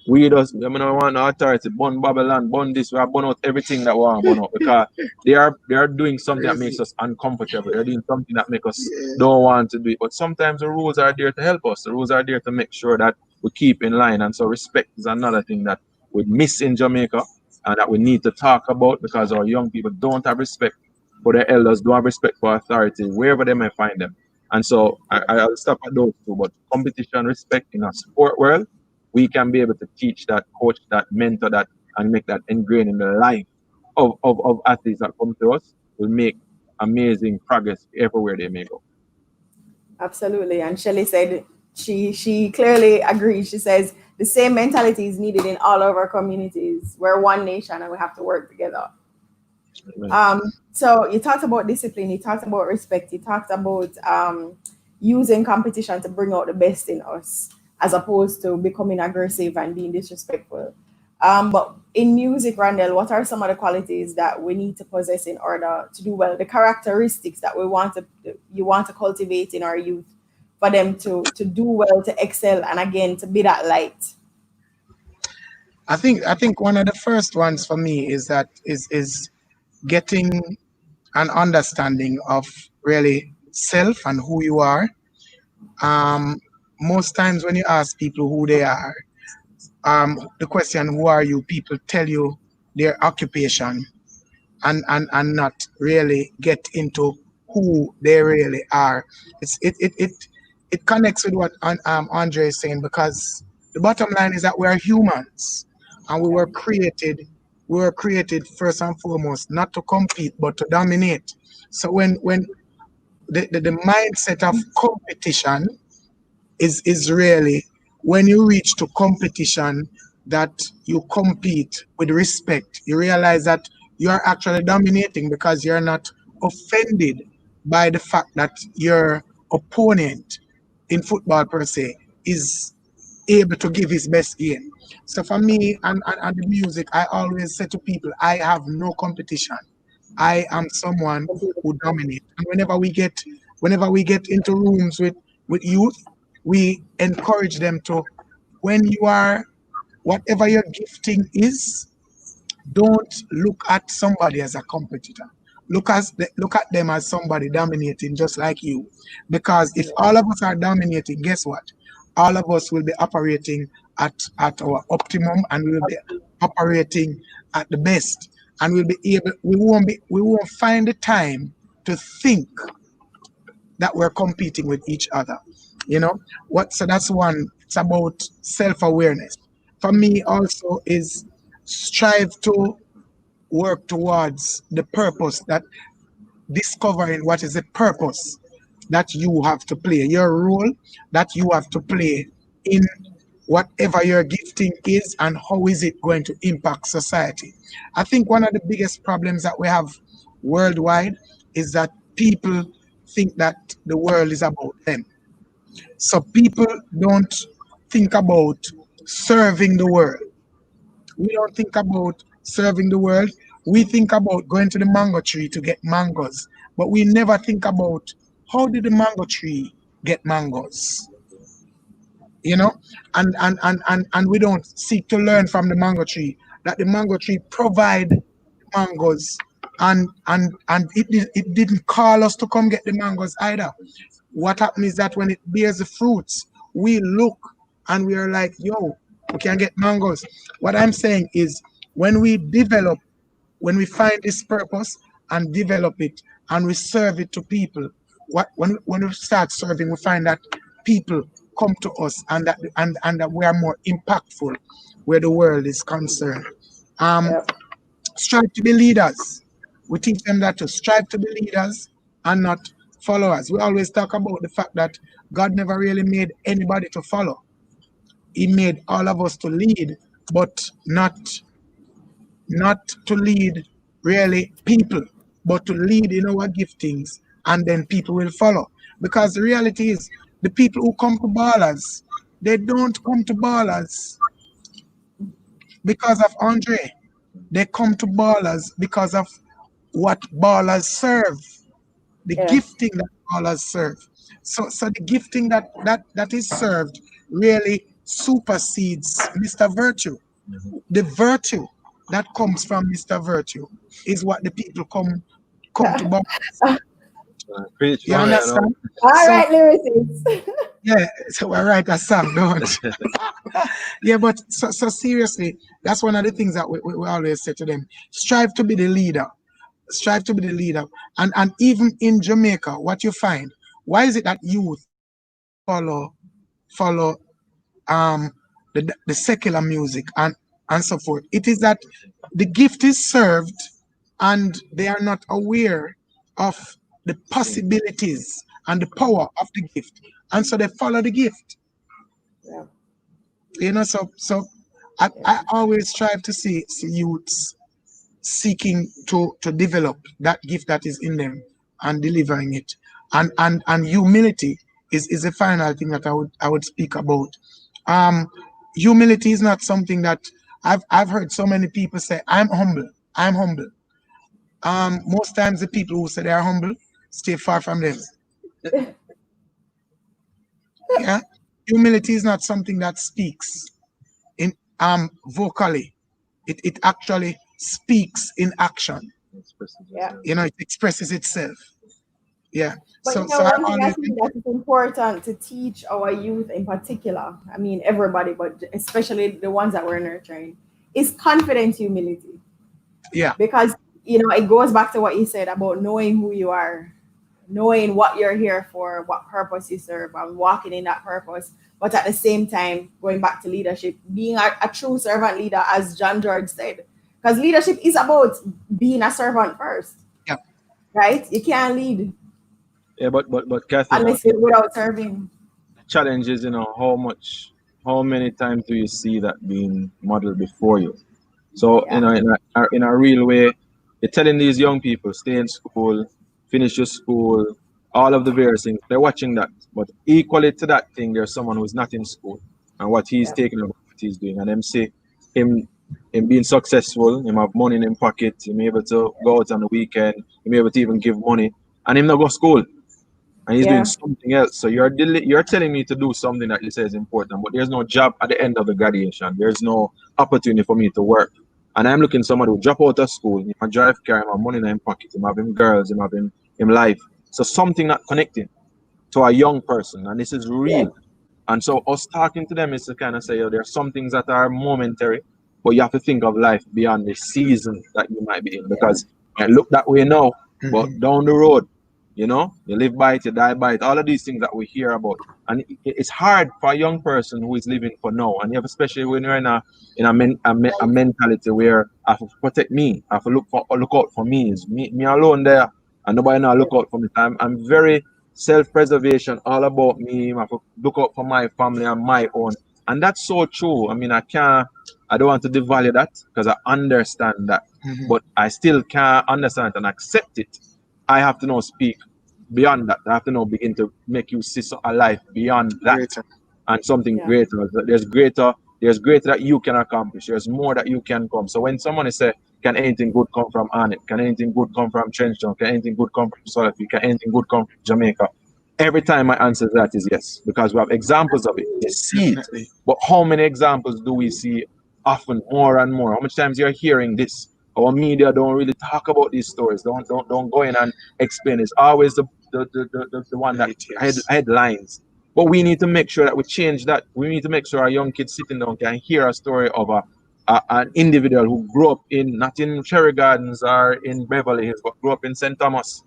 We don't want no authority, burn Babylon, burn this, we have burn out everything that we want to burn out, because they are doing something that makes us uncomfortable. They're doing something that makes us don't want to do it. But sometimes the rules are there to help us. The rules are there to make sure that we keep in line. And so respect is another thing that we miss in Jamaica and that we need to talk about because our young people don't have respect for their elders, don't have respect for authority, wherever they may find them. And so I'll stop at those two. But competition, respect in a sport world, we can be able to teach that, coach that, mentor that, and make that ingrained in the life of athletes that come to us. Will make amazing progress everywhere they may go. Absolutely. And Shelley said she clearly agrees. She says the same mentality is needed in all of our communities. We're one nation and we have to work together. Amen. So you talked about discipline, you talked about respect, you talked about using competition to bring out the best in us, as opposed to becoming aggressive and being disrespectful. But in music, Randall, what are some of the qualities that we need to possess in order to do well? The characteristics that you want to cultivate in our youth for them to do well, to excel, and again to be that light. I think one of the first ones for me is that is getting an understanding of really self and who you are. Um, Most times when you ask people who they are, the question "Who are you?" people tell you their occupation and not really get into who they really are. It connects with what Andre is saying, because the bottom line is that we are humans and Yeah. we were created first and foremost not to compete but to dominate. So when the mindset of competition is really when you reach to competition, that you compete with respect. You realize that you are actually dominating because you're not offended by the fact that your opponent in football per se is able to give his best game. So for me and the music, I always say to people, I have no competition. I am someone who dominates. And whenever we get into rooms with youth, we encourage them to, when you are, whatever your gifting is, don't look at somebody as a competitor. Look at them as somebody dominating just like you. Because if all of us are dominating, guess what? All of us will be operating at our optimum, and we will be operating at the best. And we won't find the time to think that we're competing with each other. You know what? So that's one. It's about self-awareness. For me, also is strive to work towards the purpose, that discovering what is the purpose that you have to play, your role that you have to play in whatever your gifting is, and how is it going to impact society. I think one of the biggest problems that we have worldwide is that people think that the world is about them. So people don't think about serving the world. We don't think about serving the world. We think about going to the mango tree to get mangoes, but we never think about how did the mango tree get mangoes, you know? And we don't seek to learn from the mango tree that the mango tree provide mangoes, and it didn't call us to come get the mangoes either. What happens is that when it bears the fruits, we look and we are like, yo, we can get mangoes. What I'm saying is, when we develop, when we find this purpose and develop it and we serve it to people, when we start serving, we find that people come to us, and that we are more impactful where the world is concerned. Um, Yep. Strive to be leaders. We teach them that to strive to be leaders and not followers. We always talk about the fact that God never really made anybody to follow. He made all of us to lead, but not to lead really people, but to lead in our giftings, and then people will follow. Because the reality is, the people who come to ballers, they don't come to ballers because of Andre. They come to ballers because of what ballers serve, the Yeah. gifting that ballers serve. So the gifting that is served really supersedes Mr. Virtue. The virtue that comes from Mr. Virtue is what the people come to ballers. Preach, You man. All understand? So right, lyricists. Yeah, so I write a song, don't. Yeah, but so seriously, that's one of the things that we always say to them. Strive to be the leader. Strive to be the leader. And even in Jamaica, what you find, why is it that youth follow um the secular music and so forth? It is that the gift is served and they are not aware of the possibilities and the power of the gift. And so they follow the gift. Yeah. So I always strive to see youths seeking to develop that gift that is in them and delivering it. And humility is the final thing that I would speak about. Um, Humility is not something that I've heard so many people say, I'm humble. I'm humble. Most times the people who say they are humble stay far from them. Yeah. Humility is not something that speaks in vocally. It actually speaks in action. Yeah. It expresses itself. Yeah. But So I one thing I always think think, that is important to teach our youth in particular, I mean everybody, but especially the ones that we're nurturing, is confident humility. yeah, Because it goes back to what you said about knowing who you are, knowing what you're here for, what purpose you serve, and walking in that purpose. But at the same time, going back to leadership, being a true servant leader, as John George said, because leadership is about being a servant first, yeah, right? You can't lead Yeah, but Kathy, unless you're without serving. challenge is, how many times do you see that being modeled before you? So, Yeah, in a real way, you're telling these young people, stay in school, finish your school, all of the various things. They're watching that. But equally to that thing, there's someone who's not in school and what he's yeah, taking about what he's doing. And them say him him being successful, him have money in him pocket, him able to go out on the weekend, him able to even give money, and him not go school. And he's doing yeah, something else. So you're telling me to do something that you say is important, but there's no job at the end of the graduation. There's no opportunity for me to work. And I'm looking somebody who drop out of school, he might drive car, him have money in him pocket, him have him girls, him have him life. So something not connecting to a young person, and this is yeah, real. And so us talking to them is to kind of say, there are some things that are momentary, but you have to think of life beyond the season that you might be in. yeah, Because I look that way now, but mhm, down the road, you live by it, you die by it. All of these things that we hear about, and it's hard for a young person who is living for now, and you have, especially when you're in a mentality where I have to protect me, I have to look out for me. It's me alone there, and nobody now look out for me. I'm very self-preservation, all about me. I have to look out for my family and my own, and that's so true. I mean, I don't want to devalue that because I understand that, mhm. but I still can't understand it and accept it. I have to now speak beyond that. I have to now begin to make you see a life beyond that Greater. and something yeah, greater. There's greater that you can accomplish. There's more that you can come. So when someone is say, can anything good come from Arnett? Can anything good come from Trenchtown? Can anything good come from Salafi? Can anything good come from Jamaica? Every time my answer to that is yes, because we have examples of it. We see it. Definitely. But how many examples do we see often, more and more? How much times you're hearing this? Our media don't really talk about these stories. Don't go in and explain. It's always the one that Right, yes. headlines. But we need to make sure that we change that. We need to make sure our young kids sitting down can hear a story of an individual who grew up not in Cherry Gardens or in Beverly Hills, but grew up in St. Thomas.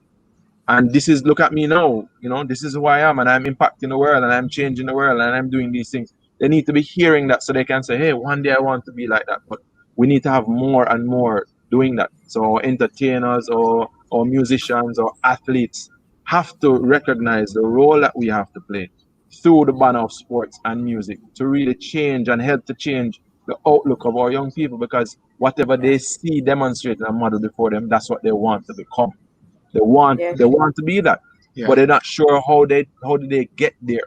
And this is, look at me now, this is who I am, and I'm impacting the world, and I'm changing the world, and I'm doing these things. They need to be hearing that so they can say, hey, one day I want to be like that. But we need to have more and more doing that. So entertainers or musicians or athletes have to recognize the role that we have to play through the banner of sports and music to really change and help to change the outlook of our young people, because whatever yeah, they see demonstrated and model before them, that's what they want to become. They want yeah, they want to be that, but Yeah. they're not sure how did they get there.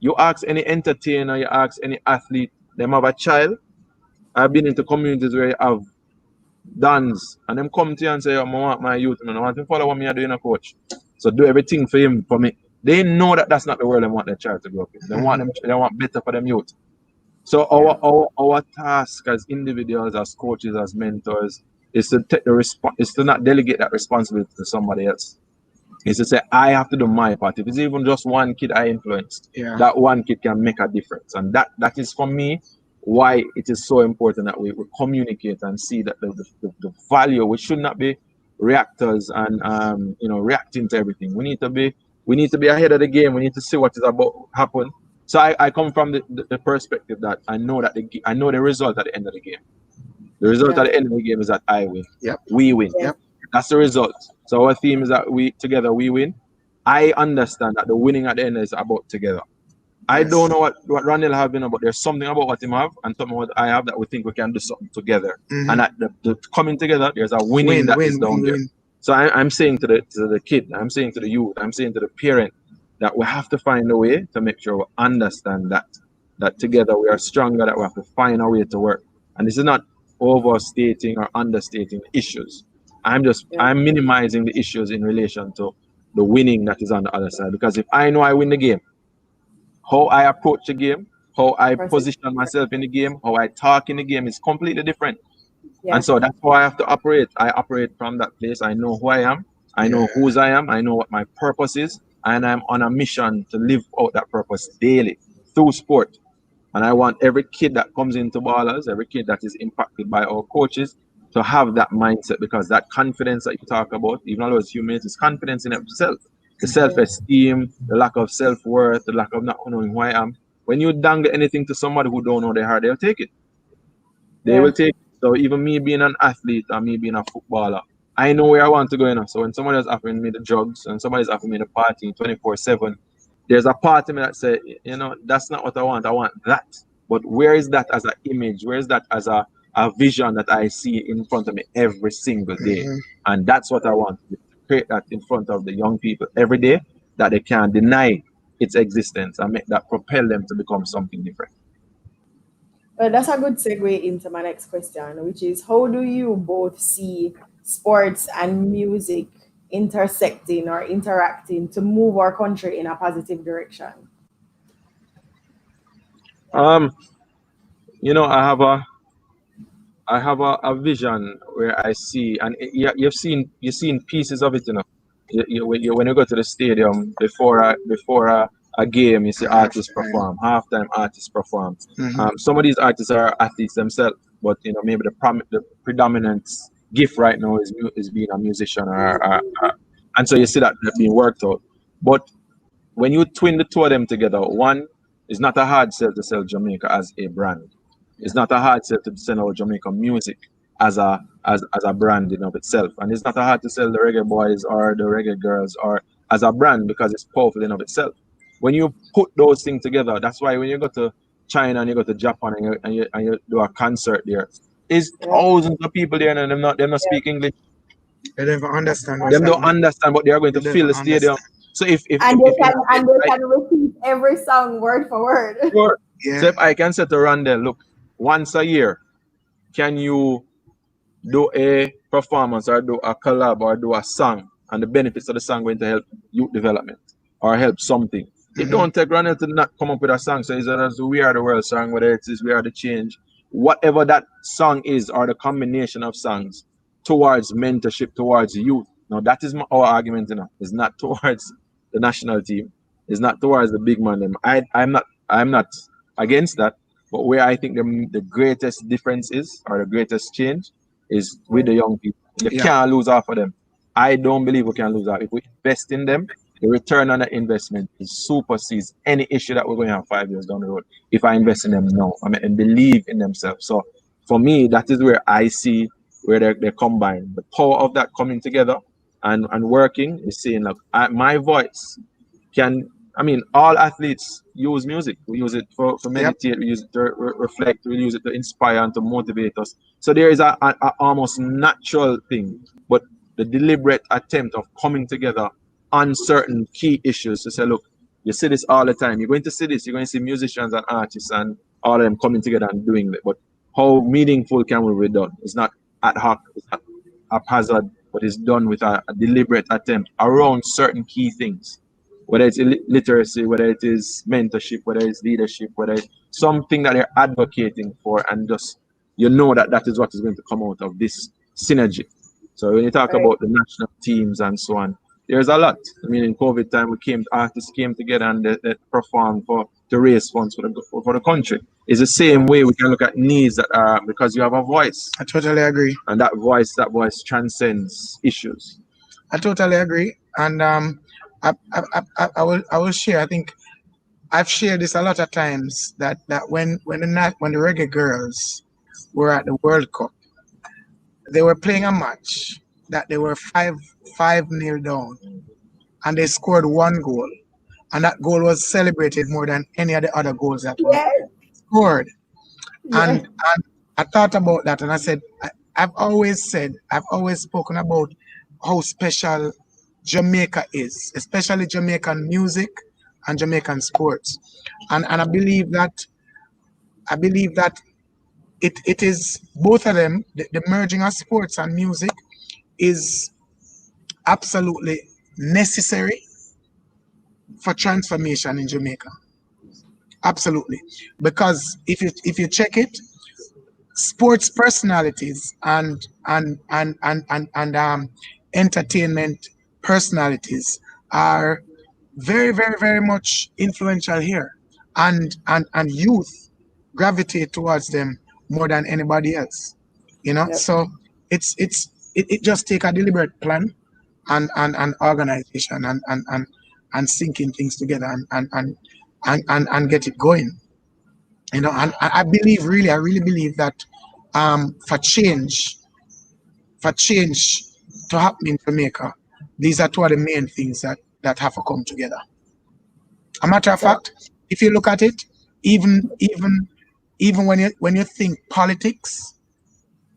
You ask any entertainer, you ask any athlete, them have a child. I've been into communities where you have dons, and them come to you and say, "Oh, I want my youth, man. I want to follow what me are doing, a coach. So do everything for him, for me." They know that that's not the world they want their child to grow up in. Mhm. They want better for them youth. So yeah, our task as individuals, as coaches, as mentors, is to take the is to not delegate that responsibility to somebody else. is to say I have to do my part. If it's even just one kid I influenced, Yeah. that one kid can make a difference. And that is for me why it is so important that we communicate and see that the value. We should not be reactors and reacting to everything. We need to be ahead of the game. We need to see what is about to happen. So I come from the perspective that I know I know the result at the end of the game. The result Yeah. at the end of the game is that I win. Yep. We win. Yeah. Yep. That's the result. So our theme is that we together we win. I understand that the winning at the end is about together. I Yes. don't know what Randall have been about. There's something about what him have and something what I have that we think we can do something together. Mhm. And at the coming together, there's a winning Win, that win, is down win, there. win. So I'm saying to the kid, I'm saying to the youth, I'm saying to the parent that we have to find a way to make sure we understand that together we are stronger, that we have to find a way to work. And this is not overstating or understating the issues. Yeah. I'm minimizing the issues in relation to the winning that is on the other side. Because if I know I win the game, how I approach the game, how I Process. position myself in the game, how I talk in the game is completely different. Yeah. And so that's how I have to operate. I operate from that place. I know who I am. I know Yeah. whose I am. I know what my purpose is. And I'm on a mission to live out that purpose daily through sport. And I want every kid that comes into Ballers, every kid that is impacted by our coaches, to have that mindset, because that confidence that you talk about, even though it's humility, is confidence in itself. The self-esteem, the lack of self-worth, the lack of not knowing who I am. When you dangle anything to somebody who don't know their heart, they'll take it. They Yeah. will take it. So even me being an athlete and me being a footballer, I know where I want to go in. So when somebody is offering me the drugs and somebody's offering me the party 24/7, there's a part of me that say, that's not what I want. I want that. But where is that as an image? Where is that as a vision that I see in front of me every single day? Mhm. And that's what I want to create, that in front of the young people every day, that they can't deny its existence and make that propel them to become something different. Well, that's a good segue into my next question, which is how do you both see sports and music intersecting or interacting to move our country in a positive direction? Um, I have a vision where I see, and you've seen pieces of it. When you go to the stadium before a game, you see artists Halftime. perform, halftime artists perform. Mhm. Some of these artists are athletes themselves, but maybe the predominant gift right now is being a musician, and so you see that being worked out. But when you twin the two of them together, one is not a hard sell to sell Jamaica as a brand. It's not a hard sell to sell our Jamaican music as a brand in of itself. And it's not a hard to sell the reggae boys or the reggae girls or as a brand, because it's powerful in of itself. When you put those things together, that's why when you go to China and you go to Japan and you do a concert there, is Yeah. thousands of people there and them not speak English. They don't even understand what's Them don't happening. understand, but they are going They to don't fill even the stadium. understand. So if And they in can a way, and they can repeat every song word for word. sure. So Yeah. if I can say to Randall, look, once a year, can you do a performance or do a collab or do a song, and the benefits of the song going to help youth development or help something? It Mhm. don't take Randall to not come up with a song. So it's either We Are the World song, whether it is We Are the Change, whatever that song is, or the combination of songs towards mentorship, towards youth. Now that is our argument, It's not towards the national team. It's not towards the big man. I'm not against that. But where I think the greatest difference is, or the greatest change, is with the young people. You Yeah. can't lose half of them. I don't believe we can lose half. If we invest in them, the return on the investment is supersedes any issue that we're going to have 5 years down the road. If I invest in them now, and believe in themselves. So for me, that is where I see where they combine the power of that coming together and working is saying, look, my voice can. All athletes use music. We use it for Yep. meditate. We use it to reflect. We use it to inspire and to motivate us. So there is a almost natural thing, but the deliberate attempt of coming together on certain key issues to say, look, you see this all the time. You're going to see this. You're going to see musicians and artists and all of them coming together and doing it. But how meaningful can we be done? It's not ad hoc. It's not haphazard, but it's done with a deliberate attempt around certain key things, whether it's literacy, whether it is mentorship, whether it's leadership, whether it's something that they're advocating for, and just that is what is going to come out of this synergy. So when you talk Right. about the national teams and so on, there's a lot. I mean, in COVID time, artists came together and they performed to raise funds for the country. It's the same way we can look at needs that are because you have a voice, I totally agree. and that voice transcends issues. I totally agree. And I will share. I think I've shared this a lot of times that when the reggae girls were at the World Cup, they were playing a match that they were 5-0 down, and they scored one goal, and that goal was celebrated more than any of the other goals that were Yes, scored. yes, And I thought about that, and I said, I've always spoken about how special Jamaica is, especially Jamaican music and Jamaican sports, and I believe that it is both of them. The merging of sports and music is absolutely necessary for transformation in Jamaica. Absolutely, because if you check it, sports personalities and entertainment personalities are very, very, very much influential here, and youth gravitate towards them more than anybody else. yep. So it just take a deliberate plan and organization and syncing things together and get it going. And I believe, really, I really believe that for change to happen in Jamaica, these are two of the main things that have to come together. A matter of So, fact, if you look at it, even when you think politics,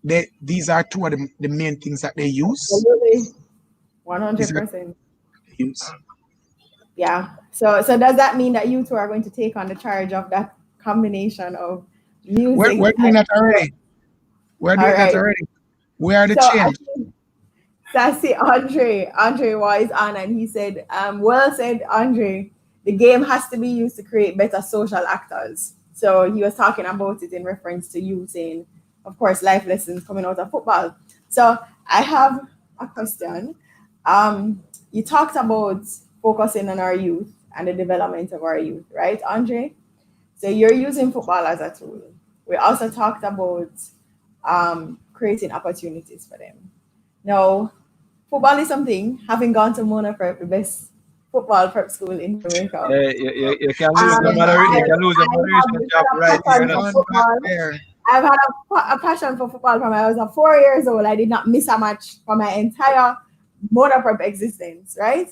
these are two of the main things that they use. absolutely, These are 100%. they use. Yeah. So does that mean that you two are going to take on the charge of that combination of music We're doing and that sport? already. We're All doing that right. already. We are the So I change. think Sassy Andre was on and he said, well said, Andre, the game has to be used to create better social actors. So he was talking about it in reference to you saying, of course, life lessons coming out of football. So I have a question. You talked about focusing on our youth and the development of our youth, right, Andre? So you're using football as a tool. We also talked about creating opportunities for them. Now, football is something, having gone to Mona Prep, the best football prep school in Jamaica. You can lose the I moderation have job had right a here. passion for On back football. there. I've had a passion for football from I was 4 years old. I did not miss a match for my entire Mona Prep existence, right?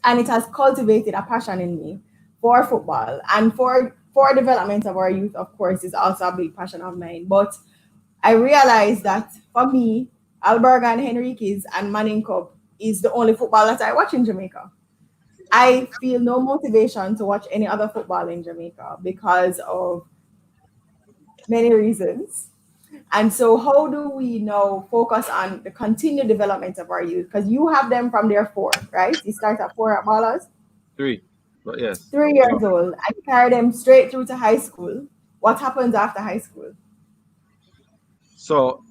And it has cultivated a passion in me for football and for development of our youth, of course, is also a big passion of mine. But I realized that for me, Alberga and Henriquez and Manning Cup is the only football that I watch in Jamaica. I feel no motivation to watch any other football in Jamaica because of many reasons. And so, how do we now focus on the continued development of our youth? Because you have them from their four, right? You start at four at Ballers, 3, but yes. 3 years old, and you carry them straight through to high school. What happens after high school? So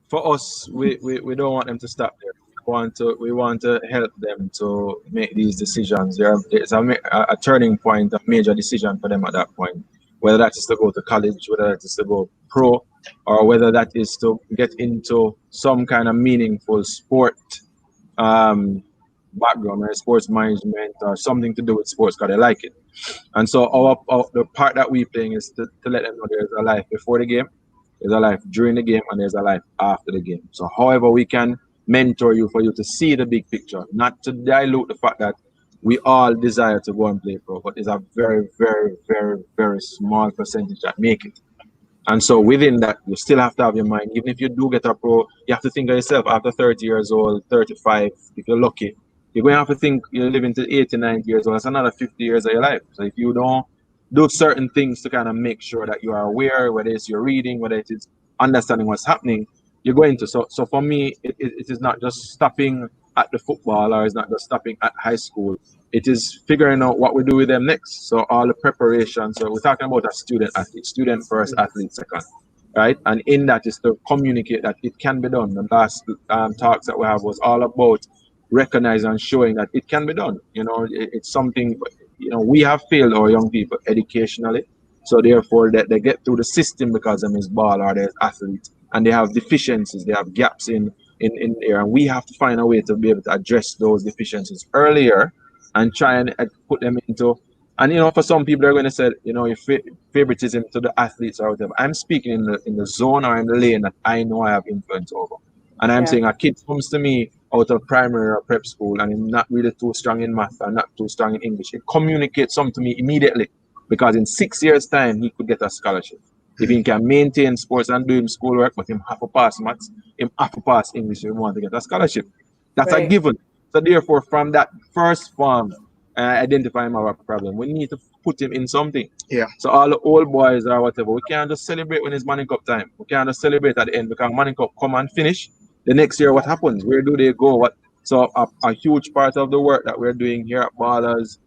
for us, we don't want them to stop there. We want to help them to make these decisions. There's a turning point, a major decision for them at that point. Whether that is to go to college, whether that is to go pro, or whether that is to get into some kind of meaningful sport um, background or sports management or something to do with sports because they like it. And so the part that we playing is to let them know there's a life before the game, there's a life during the game, and there's a life after the game. So however we can mentor you for you to see the big picture, not to dilute the fact that we all desire to go and play pro, but there's a very, very, very, very small percentage that make it. And so within that, you still have to have your mind. Even if you do get a pro, you have to think of yourself after 30 years old, 35, if you're lucky. You're going to have to think you're living to 80, 90 years old. That's another 50 years of your life. So if you don't do certain things to kind of make sure that you are aware, whether it's your reading, whether it is understanding what's happening, you're going to. So for me, it is not just stopping at the football or it's not just stopping at high school. It is figuring out what we do with them next. So all the preparation. So we're talking about a student athlete, student first, athlete second, right? And in that is to communicate that it can be done. The last talks that we have was all about recognizing and showing that it can be done. It's something, we have failed our young people educationally. So therefore that they get through the system because them is ball or there's athletes and they have deficiencies, they have gaps in there. And we have to find a way to be able to address those deficiencies earlier and try and put them into, and for some people they're going to say, if favoritism to the athletes or whatever. I'm speaking in the zone or in the lane that I know I have influence over. And I'm Yeah. saying a kid comes to me out of primary or prep school and he's not really too strong in math or not too strong in English. It communicates something to me immediately because in 6 years' time he could get a scholarship. If he can maintain sports and do him schoolwork, but him have to pass maths, him have to pass English if he want to get a scholarship. That's a Right. given. So therefore, from that first form, identify him our problem. We need to put him in something. Yeah. So all the old boys or whatever, we can't just celebrate when it's Manning Cup time. We can't just celebrate at the end because Manning Cup come and finish. The next year, what happens? Where do they go? What? So a huge part of the work that we're doing here at Ballers,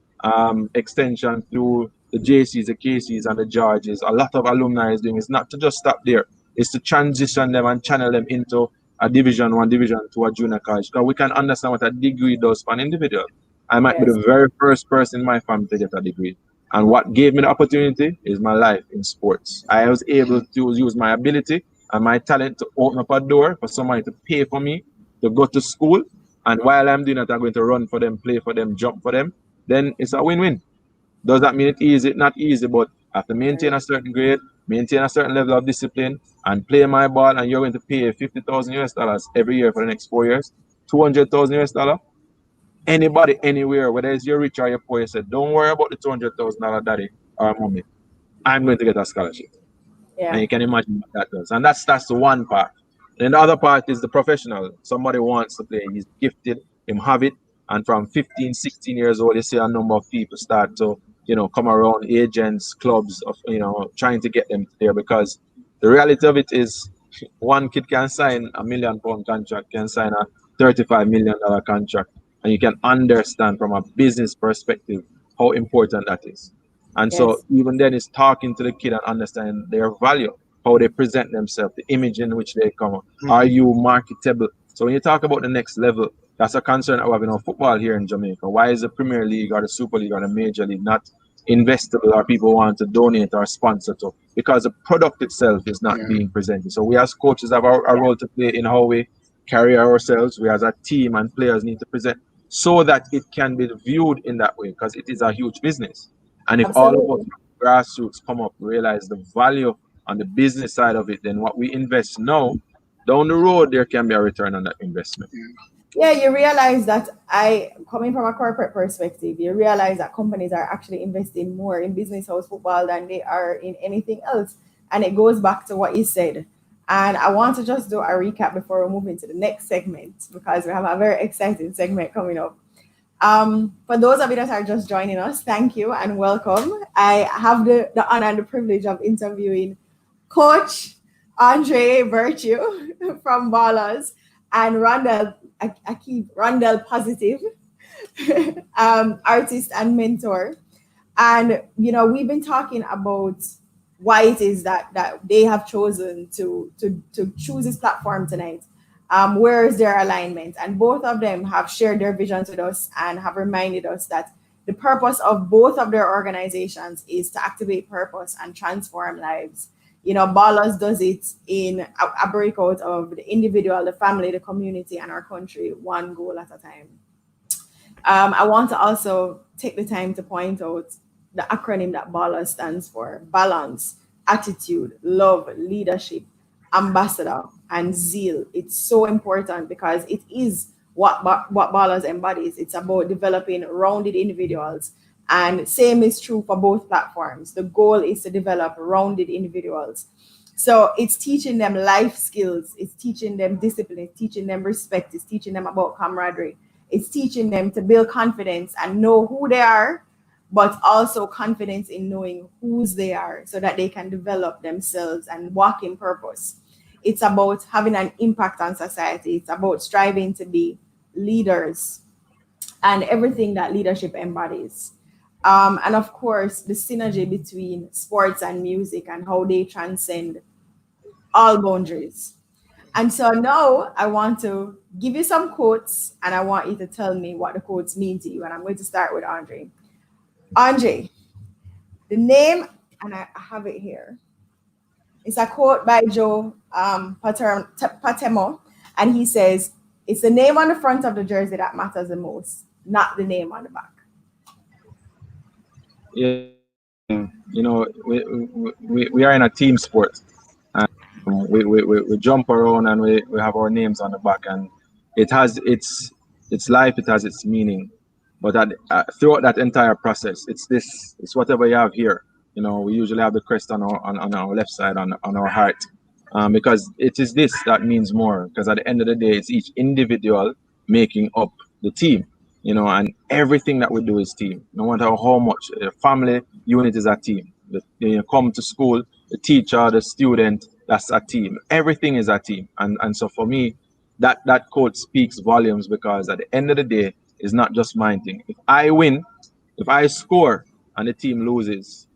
extension through the JCs, the KCs, and the Georges, a lot of alumni is doing is not to just stop there. It's to transition them and channel them into a Division 1, Division 2, a junior college. Because we can understand what a degree does for an individual. I might be Yes. the very first person in my family to get a degree. And what gave me the opportunity is my life in sports. I was able to use my ability and my talent to open up a door for somebody to pay for me to go to school. And while I'm doing that, I'm going to run for them, play for them, jump for them. Then it's a win-win. Does that mean it's easy? Not easy, but I have to maintain a certain grade, maintain a certain level of discipline, and play my ball. And you're going to pay 50,000 US dollars every year for the next 4 years, 200,000 US dollar. Anybody, anywhere, whether it's you're rich or you're poor, you said, don't worry about the $200,000 daddy or mommy. I'm going to get a scholarship. And Yeah. you can imagine what that does. And that's the one part. And the other part is the professional. Somebody wants to play, he's gifted, him have it. And from 15, 16 years old, you see a number of people start to, come around, agents, clubs of, trying to get them there because the reality of it is one kid can sign £1 million contract, can sign a $35 million contract. And you can understand from a business perspective how important that is. And so Yes. even then it's talking to the kid and understanding their value, how they present themselves, the image in which they come. Are you marketable? So when you talk about the next level, that's a concern that we have in our football here in Jamaica. Why is the Premier League or the Super League or the Major League not investable or people want to donate or sponsor to? Because the product itself is not being presented. So we as coaches have a role to play in how we carry ourselves. We as a team and players need to present so that it can be viewed in that way because it is a huge business. And if all of us Absolutely. grassroots come up, realize the value on the business side of it, then what we invest now, down the road, there can be a return on that investment. Yeah, you realize that coming from a corporate perspective, you realize that companies are actually investing more in business house football than they are in anything else. And it goes back to what you said. And I want to just do a recap before we move into the next segment because we have a very exciting segment coming up. For those of you that are just joining us, thank you and welcome. I have the honor and the privilege of interviewing Coach Andre Virtue from Ballers and I keep Rondell Positive, artist and mentor. And we've been talking about why it is that they have chosen to choose this platform tonight. Where is their alignment? And both of them have shared their visions with us and have reminded us that the purpose of both of their organizations is to activate purpose and transform lives. Ballers does it in a breakout of the individual, the family, the community, and our country, one goal at a time. I want to also take the time to point out the acronym that BALA stands for: balance, attitude, love, leadership, ambassador, and zeal. It's so important because it is what BALAs embodies. It's about developing rounded individuals. And same is true for both platforms. The goal is to develop rounded individuals. So it's teaching them life skills, it's teaching them discipline, it's teaching them respect, it's teaching them about camaraderie, it's teaching them to build confidence and know who they are, but also confidence in knowing whose they are so that they can develop themselves and walk in purpose. It's about having an impact on society. It's about striving to be leaders and everything that leadership embodies. And of course, the synergy between sports and music and how they transcend all boundaries. And so now I want to give you some quotes and I want you to tell me what the quotes mean to you. And I'm going to start with Andre. Andre, the name, and I have it here. It's a quote by Joe Patemo, and he says, "It's the name on the front of the jersey that matters the most, not the name on the back." Yeah, you know, we are in a team sport. We jump around and we have our names on the back, and it has its life, it has its meaning. But throughout that entire process, it's whatever you have here. You know, we usually have the crest on our left side on our heart, because it is this that means more. Because at the end of the day, it's each individual making up the team. You know, and everything that we do is team. No matter how much family unit is a team. You come to school, the teacher, the student, that's a team. Everything is a team. And so for me, that quote speaks volumes, because at the end of the day, it's not just my thing. If I win, if I score and the team loses,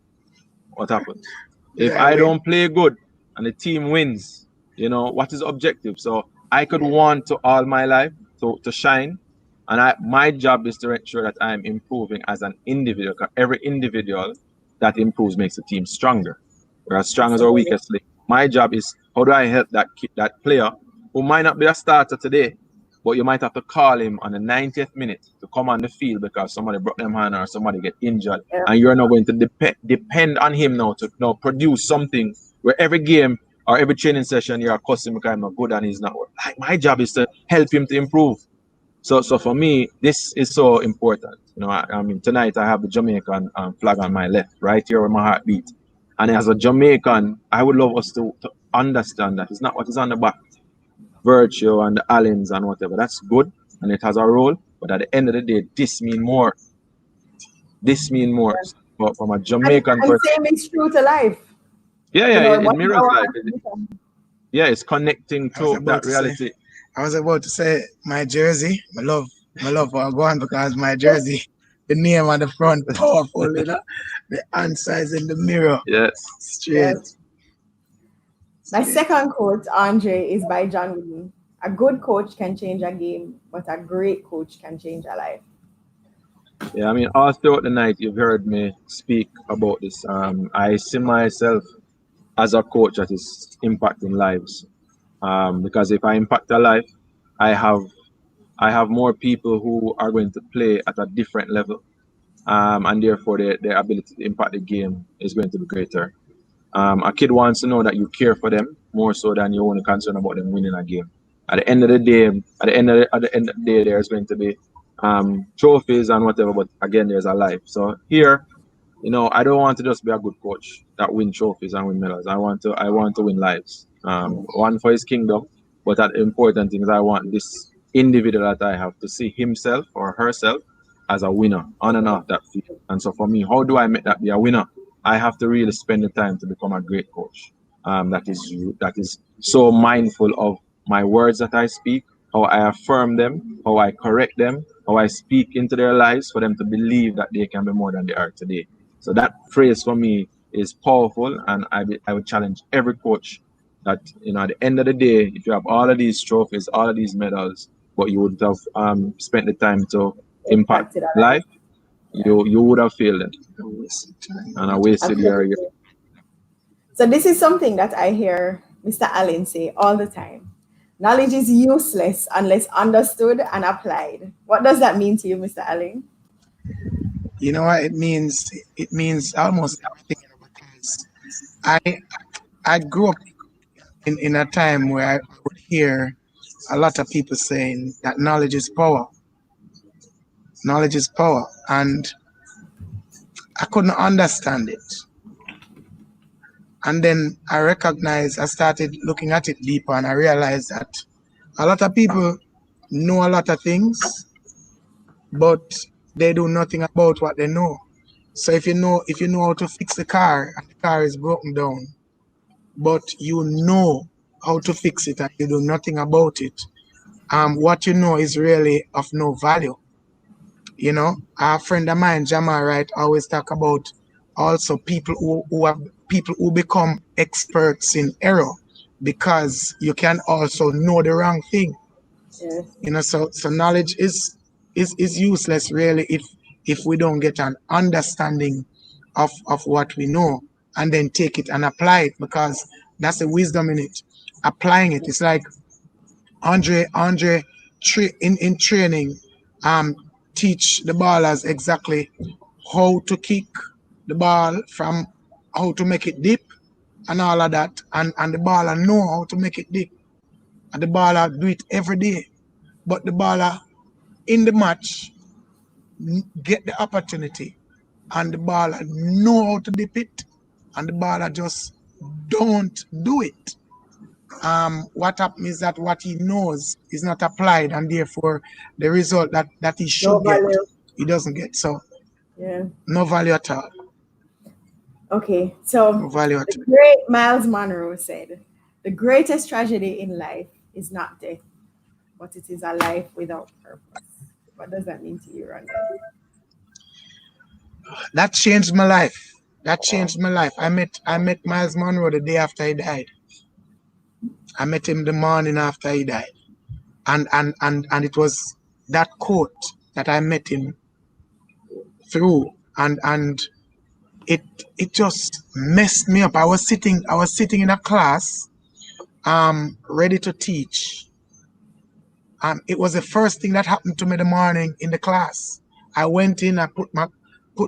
what happens? If Yeah, I wait. don't play good and the team wins, what is objective? So I could want to all my life to shine. And my job is to ensure that I'm improving as an individual. 'Cause every individual that improves makes the team stronger. We're as strong as our Absolutely. weakest link. My job is, how do I help that player who might not be a starter today, but you might have to call him on the 90th minute to come on the field because somebody broke them hand or somebody get injured, Yeah. and you're not going to depend on him now to produce something where every game or every training session you're accusing because I'm not good and he's not. Like, my job is to help him to improve. So for me, this is so important. I mean, tonight I have the Jamaican flag on my left, right here where my heart beat. And as a Jamaican, I would love us to understand that it's not what is on the back, virtue and the Allens and whatever. That's good and it has a role. But at the end of the day, this mean more. This mean more. But from a Jamaican And perspective, same is true to life. yeah, You yeah, know, it what is mirrors our life. contribution? Yeah, it's connecting I was to that about to say, reality. I was about to say my jersey, my love for one because my jersey, the name on the front, powerful, the answer is in the mirror, Yes. straight, Yes. My straight. second quote, Andre, is by John Wooden. A good coach can change a game, but a great coach can change a life. Yeah, I mean, all throughout the night, you've heard me speak about this. I see myself as a coach that is impacting lives. Because if I impact a life, I have I have more people who are going to play at a different level, and therefore their ability to impact the game is going to be greater. A kid wants to know that you care for them more so than you're only concerned about them winning a game. At the end of the day, at the end of the day, there's going to be trophies and whatever, but again, there's a life. So here, I don't want to just be a good coach that win trophies and win medals. I want to win lives. One for his kingdom, but the important thing is I want this individual that I have to see himself or herself as a winner on and off that field. And so for me, how do I make that be a winner? I have to really spend the time to become a great coach. That is so mindful of my words that I speak, how I affirm them, how I correct them, how I speak into their lives for them to believe that they can be more than they are today. So that phrase for me is powerful, and I would challenge every coach that at the end of the day, if you have all of these trophies, all of these medals, but you would have spent the time to impact Impacted our life. life, Yeah, you would have failed it, Don't waste time. and I wasted your. absolutely. So this is something that I hear Mr. Allen say all the time. Knowledge is useless unless understood and applied. What does that mean to you, Mr. Allen? You know what it means? It means almost everything because I I grew up in a time where I would hear a lot of people saying that knowledge is power. Knowledge is power. And I couldn't understand it. And then I started looking at it deeper and I realized that a lot of people know a lot of things, but they do nothing about what they know. So if you know how to fix the car and the car is broken down, but you know how to fix it and you do nothing about it, what you know is really of no value. A friend of mine, Jamal Wright, always talk about also people who become experts in error. because you can also know the wrong thing. Yeah. So knowledge is useless really if we don't get an understanding of what we know and then take it and apply it, because that's the wisdom in it. Applying it. It's like Andre in training teach the ballers exactly how to kick the ball, from how to make it dip and all of that, and the baller know how to make it dip, and the baller do it every day. But the baller in the match get the opportunity and the baller know how to dip it, and the baller just don't do it. What happens is that what he knows is not applied, and therefore the result that he No should get, value. he doesn't get. So Yeah. no value at all. Okay. No So value at the all. great Miles Monroe said, "The greatest tragedy in life is not death, but it is a life without purpose." What does that mean to you, Randall? That changed my life. That changed my life. I met Miles Monroe the day after he died. I met him the morning after he died. And it was that quote that I met him through, and it it just messed me up. I was sitting in a class, ready to teach. It was the first thing that happened to me the morning in the class. I went in, I put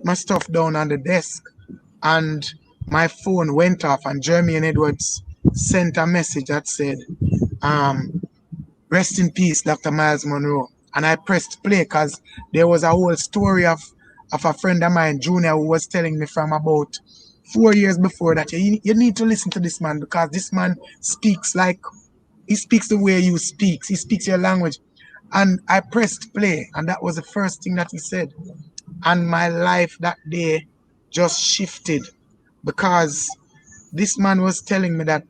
my stuff down on the desk, and my phone went off, and Jeremy Edwards sent a message that said, um, "Rest in peace, Dr. Miles Monroe." And I pressed play because there was a whole story of a friend of mine, Junior, who was telling me from about 4 years before that you need to listen to this man, because this man speaks like he speaks the way you speak. He speaks your language. And I pressed play, and that was the first thing that he said. And my life that day just shifted, because this man was telling me that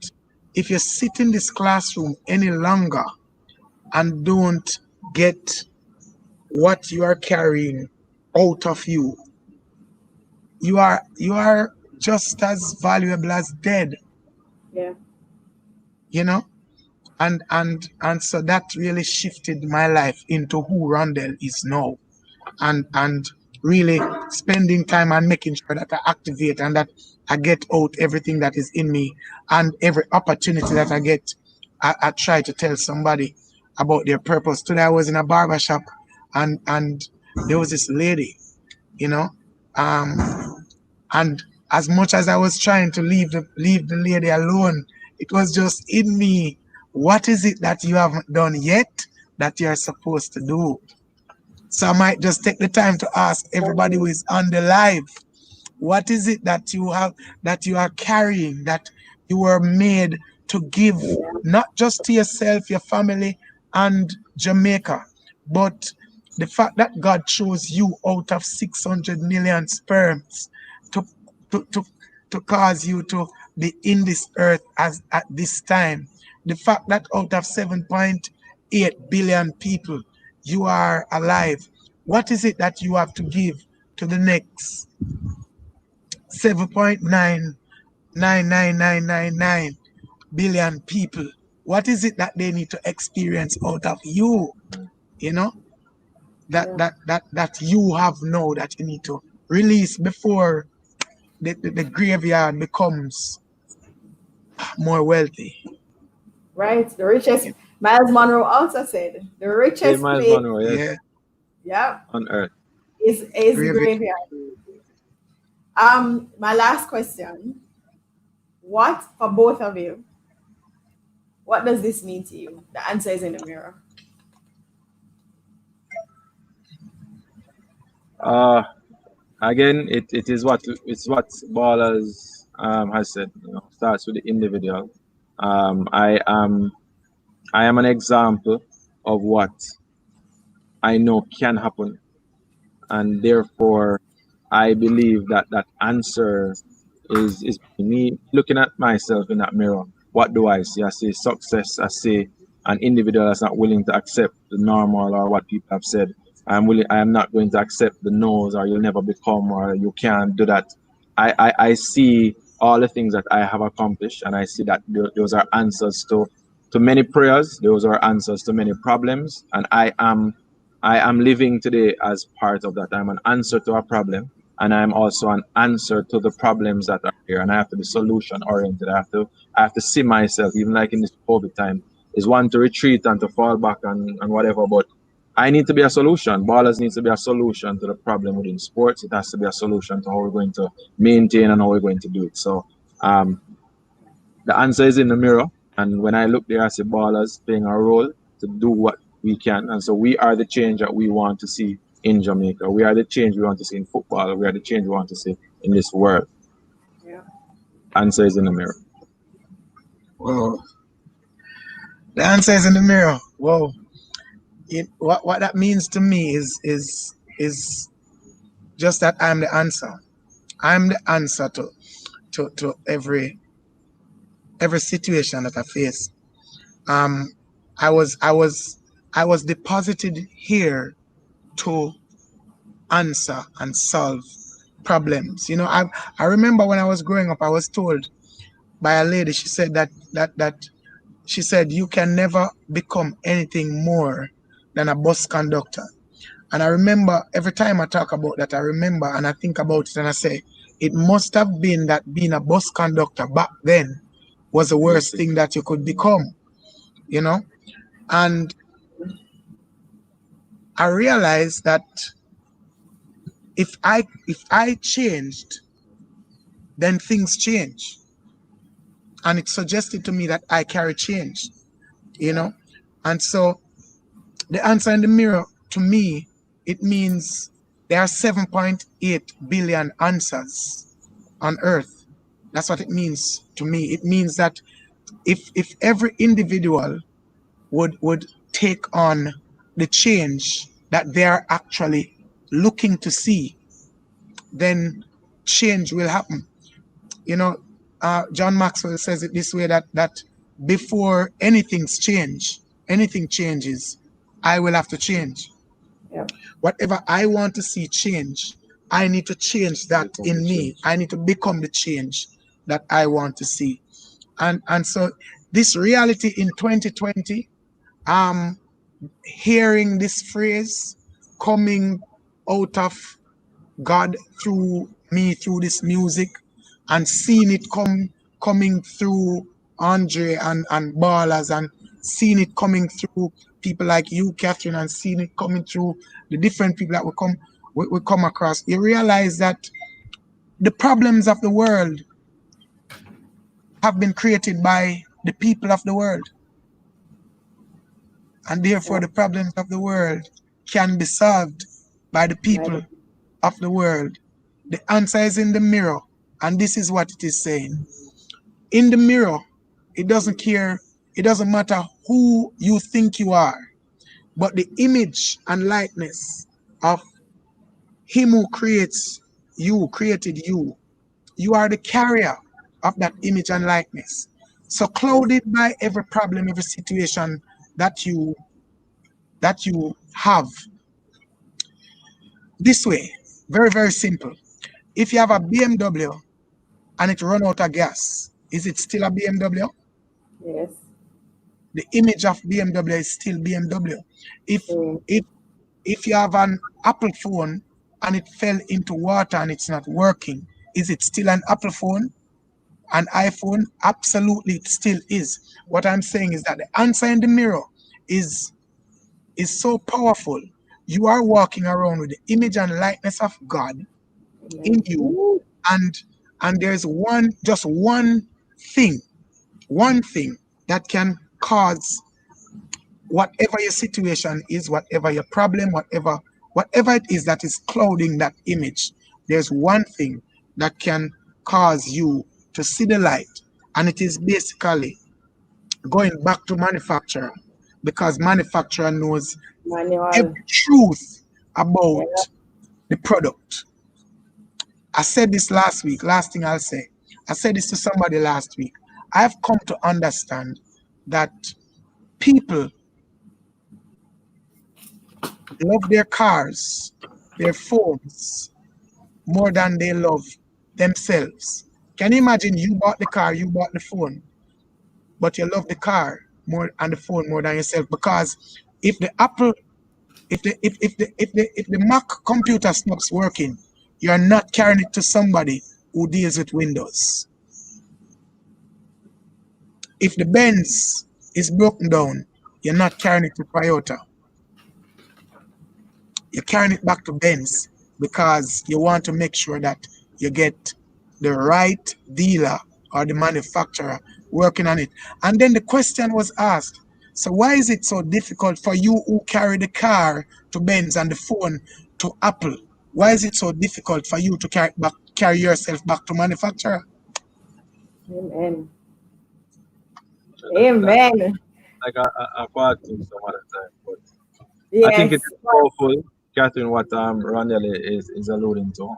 if you sit in this classroom any longer and don't get what you are carrying out of you, you are just as valuable as dead, Yeah. you know? And so that really shifted my life into who Rondell is now. And really spending time and making sure that I activate and that I get out everything that is in me, and every opportunity that I get, I try to tell somebody about their purpose. Today I was in a barber shop, and there was this lady, you know, um, and as much as I was trying to leave the lady alone, it was just in me. What is it that you haven't done yet that you're supposed to do? So I might just take the time to ask everybody who is on the live, what is it that you have, that you are carrying, that you were made to give, not just to yourself, your family, and Jamaica, but the fact that God chose you out of 600 million sperms to to to, to cause you to be in this earth as at this time. The fact that out of 7.8 billion people, you are alive. What is it that you have to give to the next 7.999999 billion people? What is it that they need to experience out of you? You know, that Yeah. that that that you have now, that you need to release before the graveyard becomes more wealthy. Right. The richest. Miles Monroe also said the Say richest Miles place. Monroe, Yeah, yes, Yeah. on earth. Is the graveyard. graveyard. My last question. What for both of you? What does this mean to you? The answer is in the mirror. Uh Again, it is what Ballers has said. Starts with the individual. I am an example of what I know can happen, and therefore I believe that that answer is me looking at myself in that mirror. What do I see? I see success. I see an individual that's not willing to accept the normal or what people have said. I am not going to accept the no's or you'll never become or you can't do that. I see all the things that I have accomplished, and I see that those are answers to many prayers. Those are answers to many problems, and I am living today as part of that. I'm an answer to a problem, and I'm also an answer to the problems that are here. And I have to be solution oriented. I have to see myself, even like in this COVID time, is one to retreat and to fall back and whatever. But I need to be a solution. Ballers needs to be a solution to the problem within sports. It has to be a solution to how we're going to maintain and how we're going to do it. So um, the answer is in the mirror. And when I look there, I see ballers playing a role to do what we can. And so we are the change that we want to see in Jamaica. We are the change we want to see in football. We are the change we want to see in this world. Yeah. Answer is in the mirror. Whoa. The answer is in the mirror. Whoa. What that means to me is just that I'm the answer. I'm the answer to every situation that I face. Um, I was I was I was deposited here to answer and solve problems. I remember when I was growing up, I was told by a lady. She said that she said you can never become anything more than a bus conductor. And I remember every time I talk about that, I remember and I think about it and I say, it must have been that being a bus conductor back then was the worst thing that you could become, you know? And I realized that if I changed, then things change. And it suggested to me that I carry change, you Yeah. know? And so the answer in the mirror to me, it means there are 7.8 billion answers on earth. That's what it means to me. It means that if every individual would take on the change that they are actually looking to see, then change will happen. You know, John Maxwell says it this way that before anything changes, I will have to change. Yeah. Whatever I want to see change, I need to change that in me. I need to become the change that I want to see. And so this reality in 2020, um, hearing this phrase coming out of God through me through this music and seeing it coming through Andre and Ballers and seeing it coming through people like you, Catherine, and seeing it coming through the different people that we come across, you realize that the problems of the world have been created by the people of the world. And therefore Yeah. the problems of the world can be solved by the Right. people of the world. The answer is in the mirror, and this is what it is saying. In the mirror, it doesn't care, it doesn't matter who you think you are, but the image and likeness of him who created you. You are the carrier of that image and likeness. So Yeah. clouded by every problem, every situation that you have. This way, very, very simple. If you have a BMW and it run out of gas, is it still a BMW? Yes. The image of BMW is still BMW. If True. if if you have an Apple phone and it fell into water and it's not working, is it still an Apple phone? An iPhone? Absolutely, it still is. What I'm saying is that the answer in the mirror is is so powerful. You are walking around with the image and likeness of God in Amen. you, Woo. and there's just thing, one thing that can cause whatever your situation is, whatever your problem, whatever it is that is clouding that image. There's one thing that can cause you to see the light, and it is basically going back to manufacturer, because manufacturer knows Manual. every truth Yeah. about the product. I said this last week. Last thing I'll say, I said this to somebody last week. I've come to understand that people love their cars, their phones, more than they love themselves. Can you imagine you bought the car, you bought the phone, but you love the car more and the phone more than yourself? Because if the Apple, if the Mac computer stops working, you're not carrying it to somebody who deals with Windows. If the Benz is broken down, you're not carrying it to Toyota. You're carrying it back to Benz because you want to make sure that you get the right dealer or the manufacturer working on it. And then the question was asked, so why is it so difficult for you who carry the car to Benz and the phone to Apple? Why is it so difficult for you to carry yourself back to manufacturer? Amen. That, Amen. like a part in some other time. But I think it's Yes. powerful, Catherine, what Rondell is alluding to.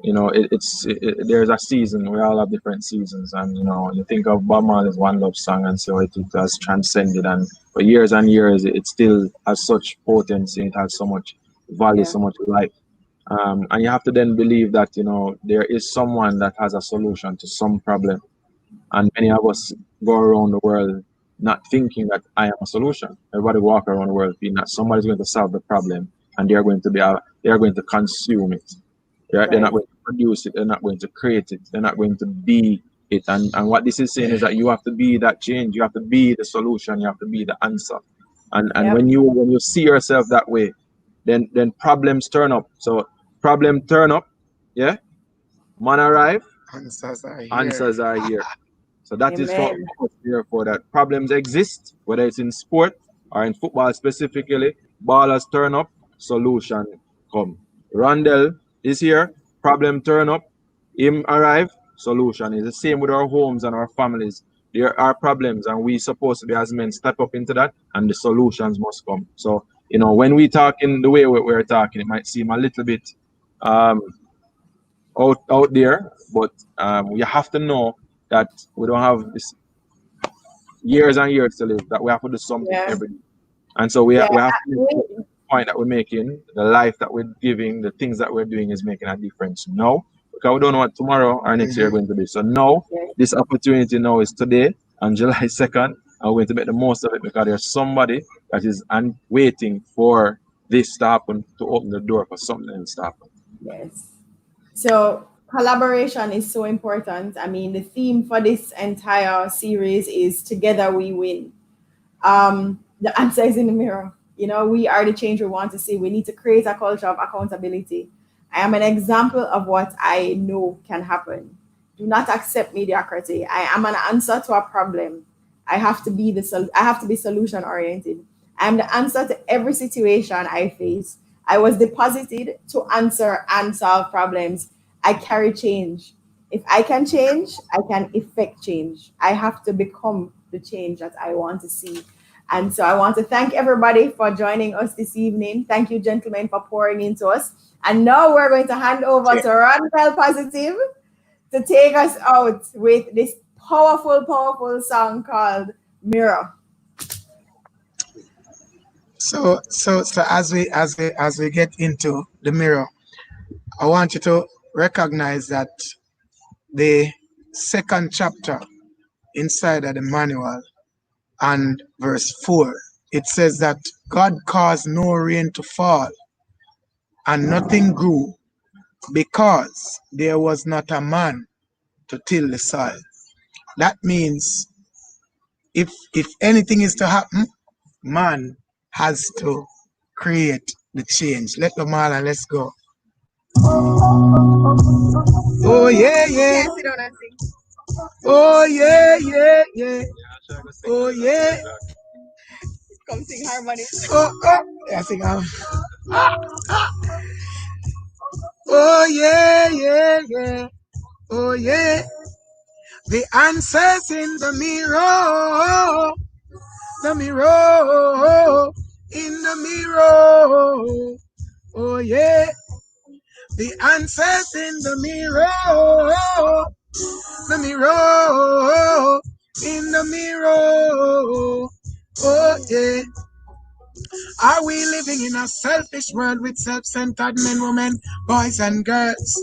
You know, there's a season. We all have different seasons, and you know, you think of Bob Marley's One Love song, and so it has transcended, and for years and years, it still has such potency. It has so much value, Yeah. so much life. And you have to then believe that you know there is someone that has a solution to some problem. And many of us go around the world not thinking that I am a solution. Everybody walk around the world thinking that somebody's going to solve the problem and they are going to consume it. They're not Right. going to produce it, they're not going to create it, they're not going to be it. And what this is saying is that you have to be that change, you have to be the solution, you have to be the answer. And Yep. when you see yourself that way, then problems turn up. So problem turn up, yeah, man arrive, Answers are here. answers are here. So that is for Amen. us here for that. Problems exist, whether it's in sport or in football specifically. Ballers turn up, solution come. Rondell is here, problem turn up, him arrive, solution is the same with our homes and our families. There are problems, and we supposed to be as men step up into that, and the solutions must come. So you know, when we talk in the way we're talking, it might seem a little bit um, out there, but you have to know that we don't have this years and years to live, that we have to do something Yeah. every day. And so Yeah. we have to make the point that we're making, the life that we're giving, the things that we're doing is making a difference now, because we don't know what tomorrow or next year going to be. So now, Yes. this opportunity now is today, on July 2nd, and we're going to make the most of it because there's somebody that is waiting for this to happen, to open the door for something else to happen. Yes. So collaboration is so important. I mean, the theme for this entire series is Together We Win. The answer is in the mirror. You know, we are the change we want to see. We need to create a culture of accountability. I am an example of what I know can happen. Do not accept mediocrity. I am an answer to a problem. I have to be solution oriented. I am the answer to every situation I face. I was deposited to answer and solve problems. I carry change. If I can change, I can effect change. I have to become the change that I want to see. And so I want to thank everybody for joining us this evening. Thank you, gentlemen, for pouring into us. And now we're going to hand over Yeah. to Ronwell Positive to take us out with this powerful, powerful song called Mirror. So as we get into the mirror, I want you to recognize that the second chapter inside of the manual and verse 4, it says that God caused no rain to fall and nothing grew because there was not a man to till the soil. That means if anything is to happen, man has to create the change. Let the man and let's go. Oh yeah, yeah. Sit down and sing. Oh yeah, yeah, yeah. Oh yeah. Come sing harmony. Oh. I think oh yeah, yeah, yeah. Oh yeah. The answers in the mirror. The mirror. In the mirror. Oh yeah. The answers in the mirror. The mirror. In the mirror. Oh yeah. Are we living in a selfish world with self-centered men, women, boys and girls?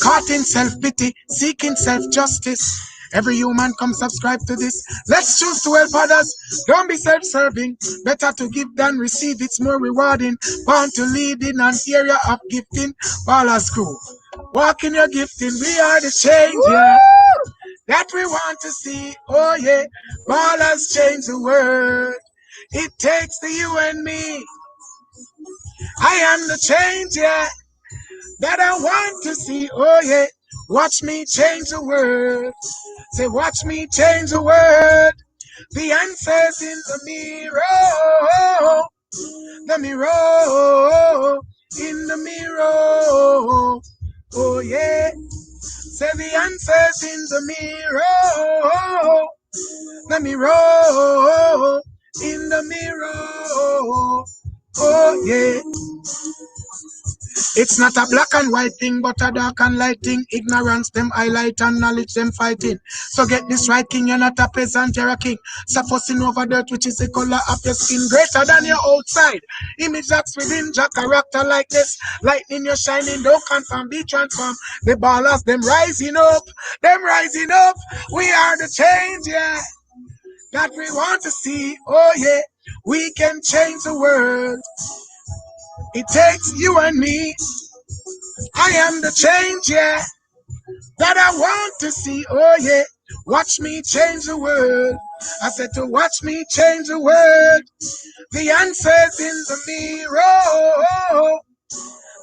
Caught in self-pity, seeking self-justice. Every human come subscribe to this. Let's choose to help others. Don't be self-serving. Better to give than receive. It's more rewarding. Born to lead in an area of gifting. Ballers crew. Walk in your gifting. We are the change, yeah, that we want to see. Oh yeah. Ballers change the world. It takes the you and me. I am the change, yeah, that I want to see. Oh yeah. Watch me change the world. Say, watch me change the world. The answer's in the mirror. The mirror. In the mirror. Oh yeah. Say the answer's in the mirror. The mirror. In the mirror. Oh yeah. It's not a black and white thing, but a dark and light thing. Ignorance them highlight and knowledge them fighting. So get this right, king, you're not a peasant, you're a king. Supposing over dirt, which is the color of your skin, greater than your outside. Image that's within your character like this. Lightning you're shining, don't confirm, be transformed. The ballers, them rising up, them rising up. We are the change, yeah, that we want to see. Oh yeah, we can change the world. It takes you and me. I am the change, yeah, that I want to see. Oh yeah, watch me change the world. I said to watch me change the world. The answer's in the mirror.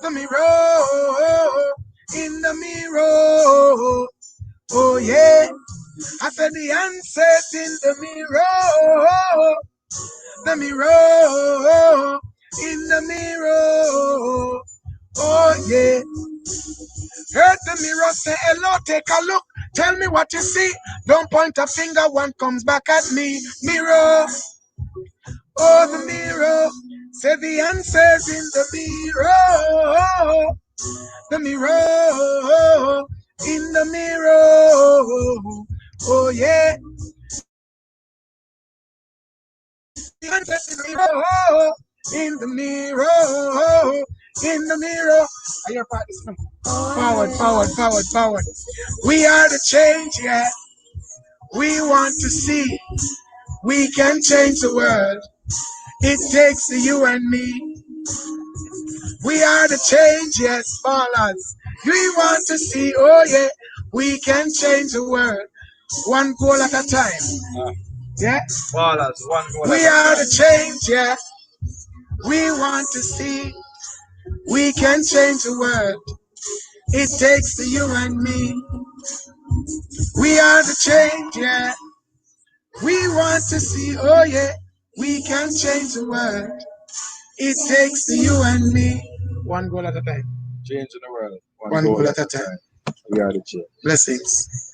The mirror. In the mirror. Oh yeah. I said the answer's in the mirror. The mirror. In the mirror. Oh yeah. Heard the mirror say hello, take a look. Tell me what you see. Don't point a finger, one comes back at me. Mirror, oh the mirror. Say the answer's in the mirror. The mirror, in the mirror. Oh yeah. The answer's in the mirror. In the mirror. In the mirror. Are you part of this? Forward, forward, forward, forward. We are the change, yeah. We want to see. We can change the world. It takes you and me. We are the change, yes, ballers. We want to see, oh yeah, we can change the world. One goal at a time. Yeah? Ballers, one goal We at a are time. the change, yeah. We want to see. We can change the world. It takes you and me. We are the change, yeah. We want to see, oh yeah, we can change the world. It takes you and me. One goal at a time. Changing the world. One goal at a time. We are the change. Blessings.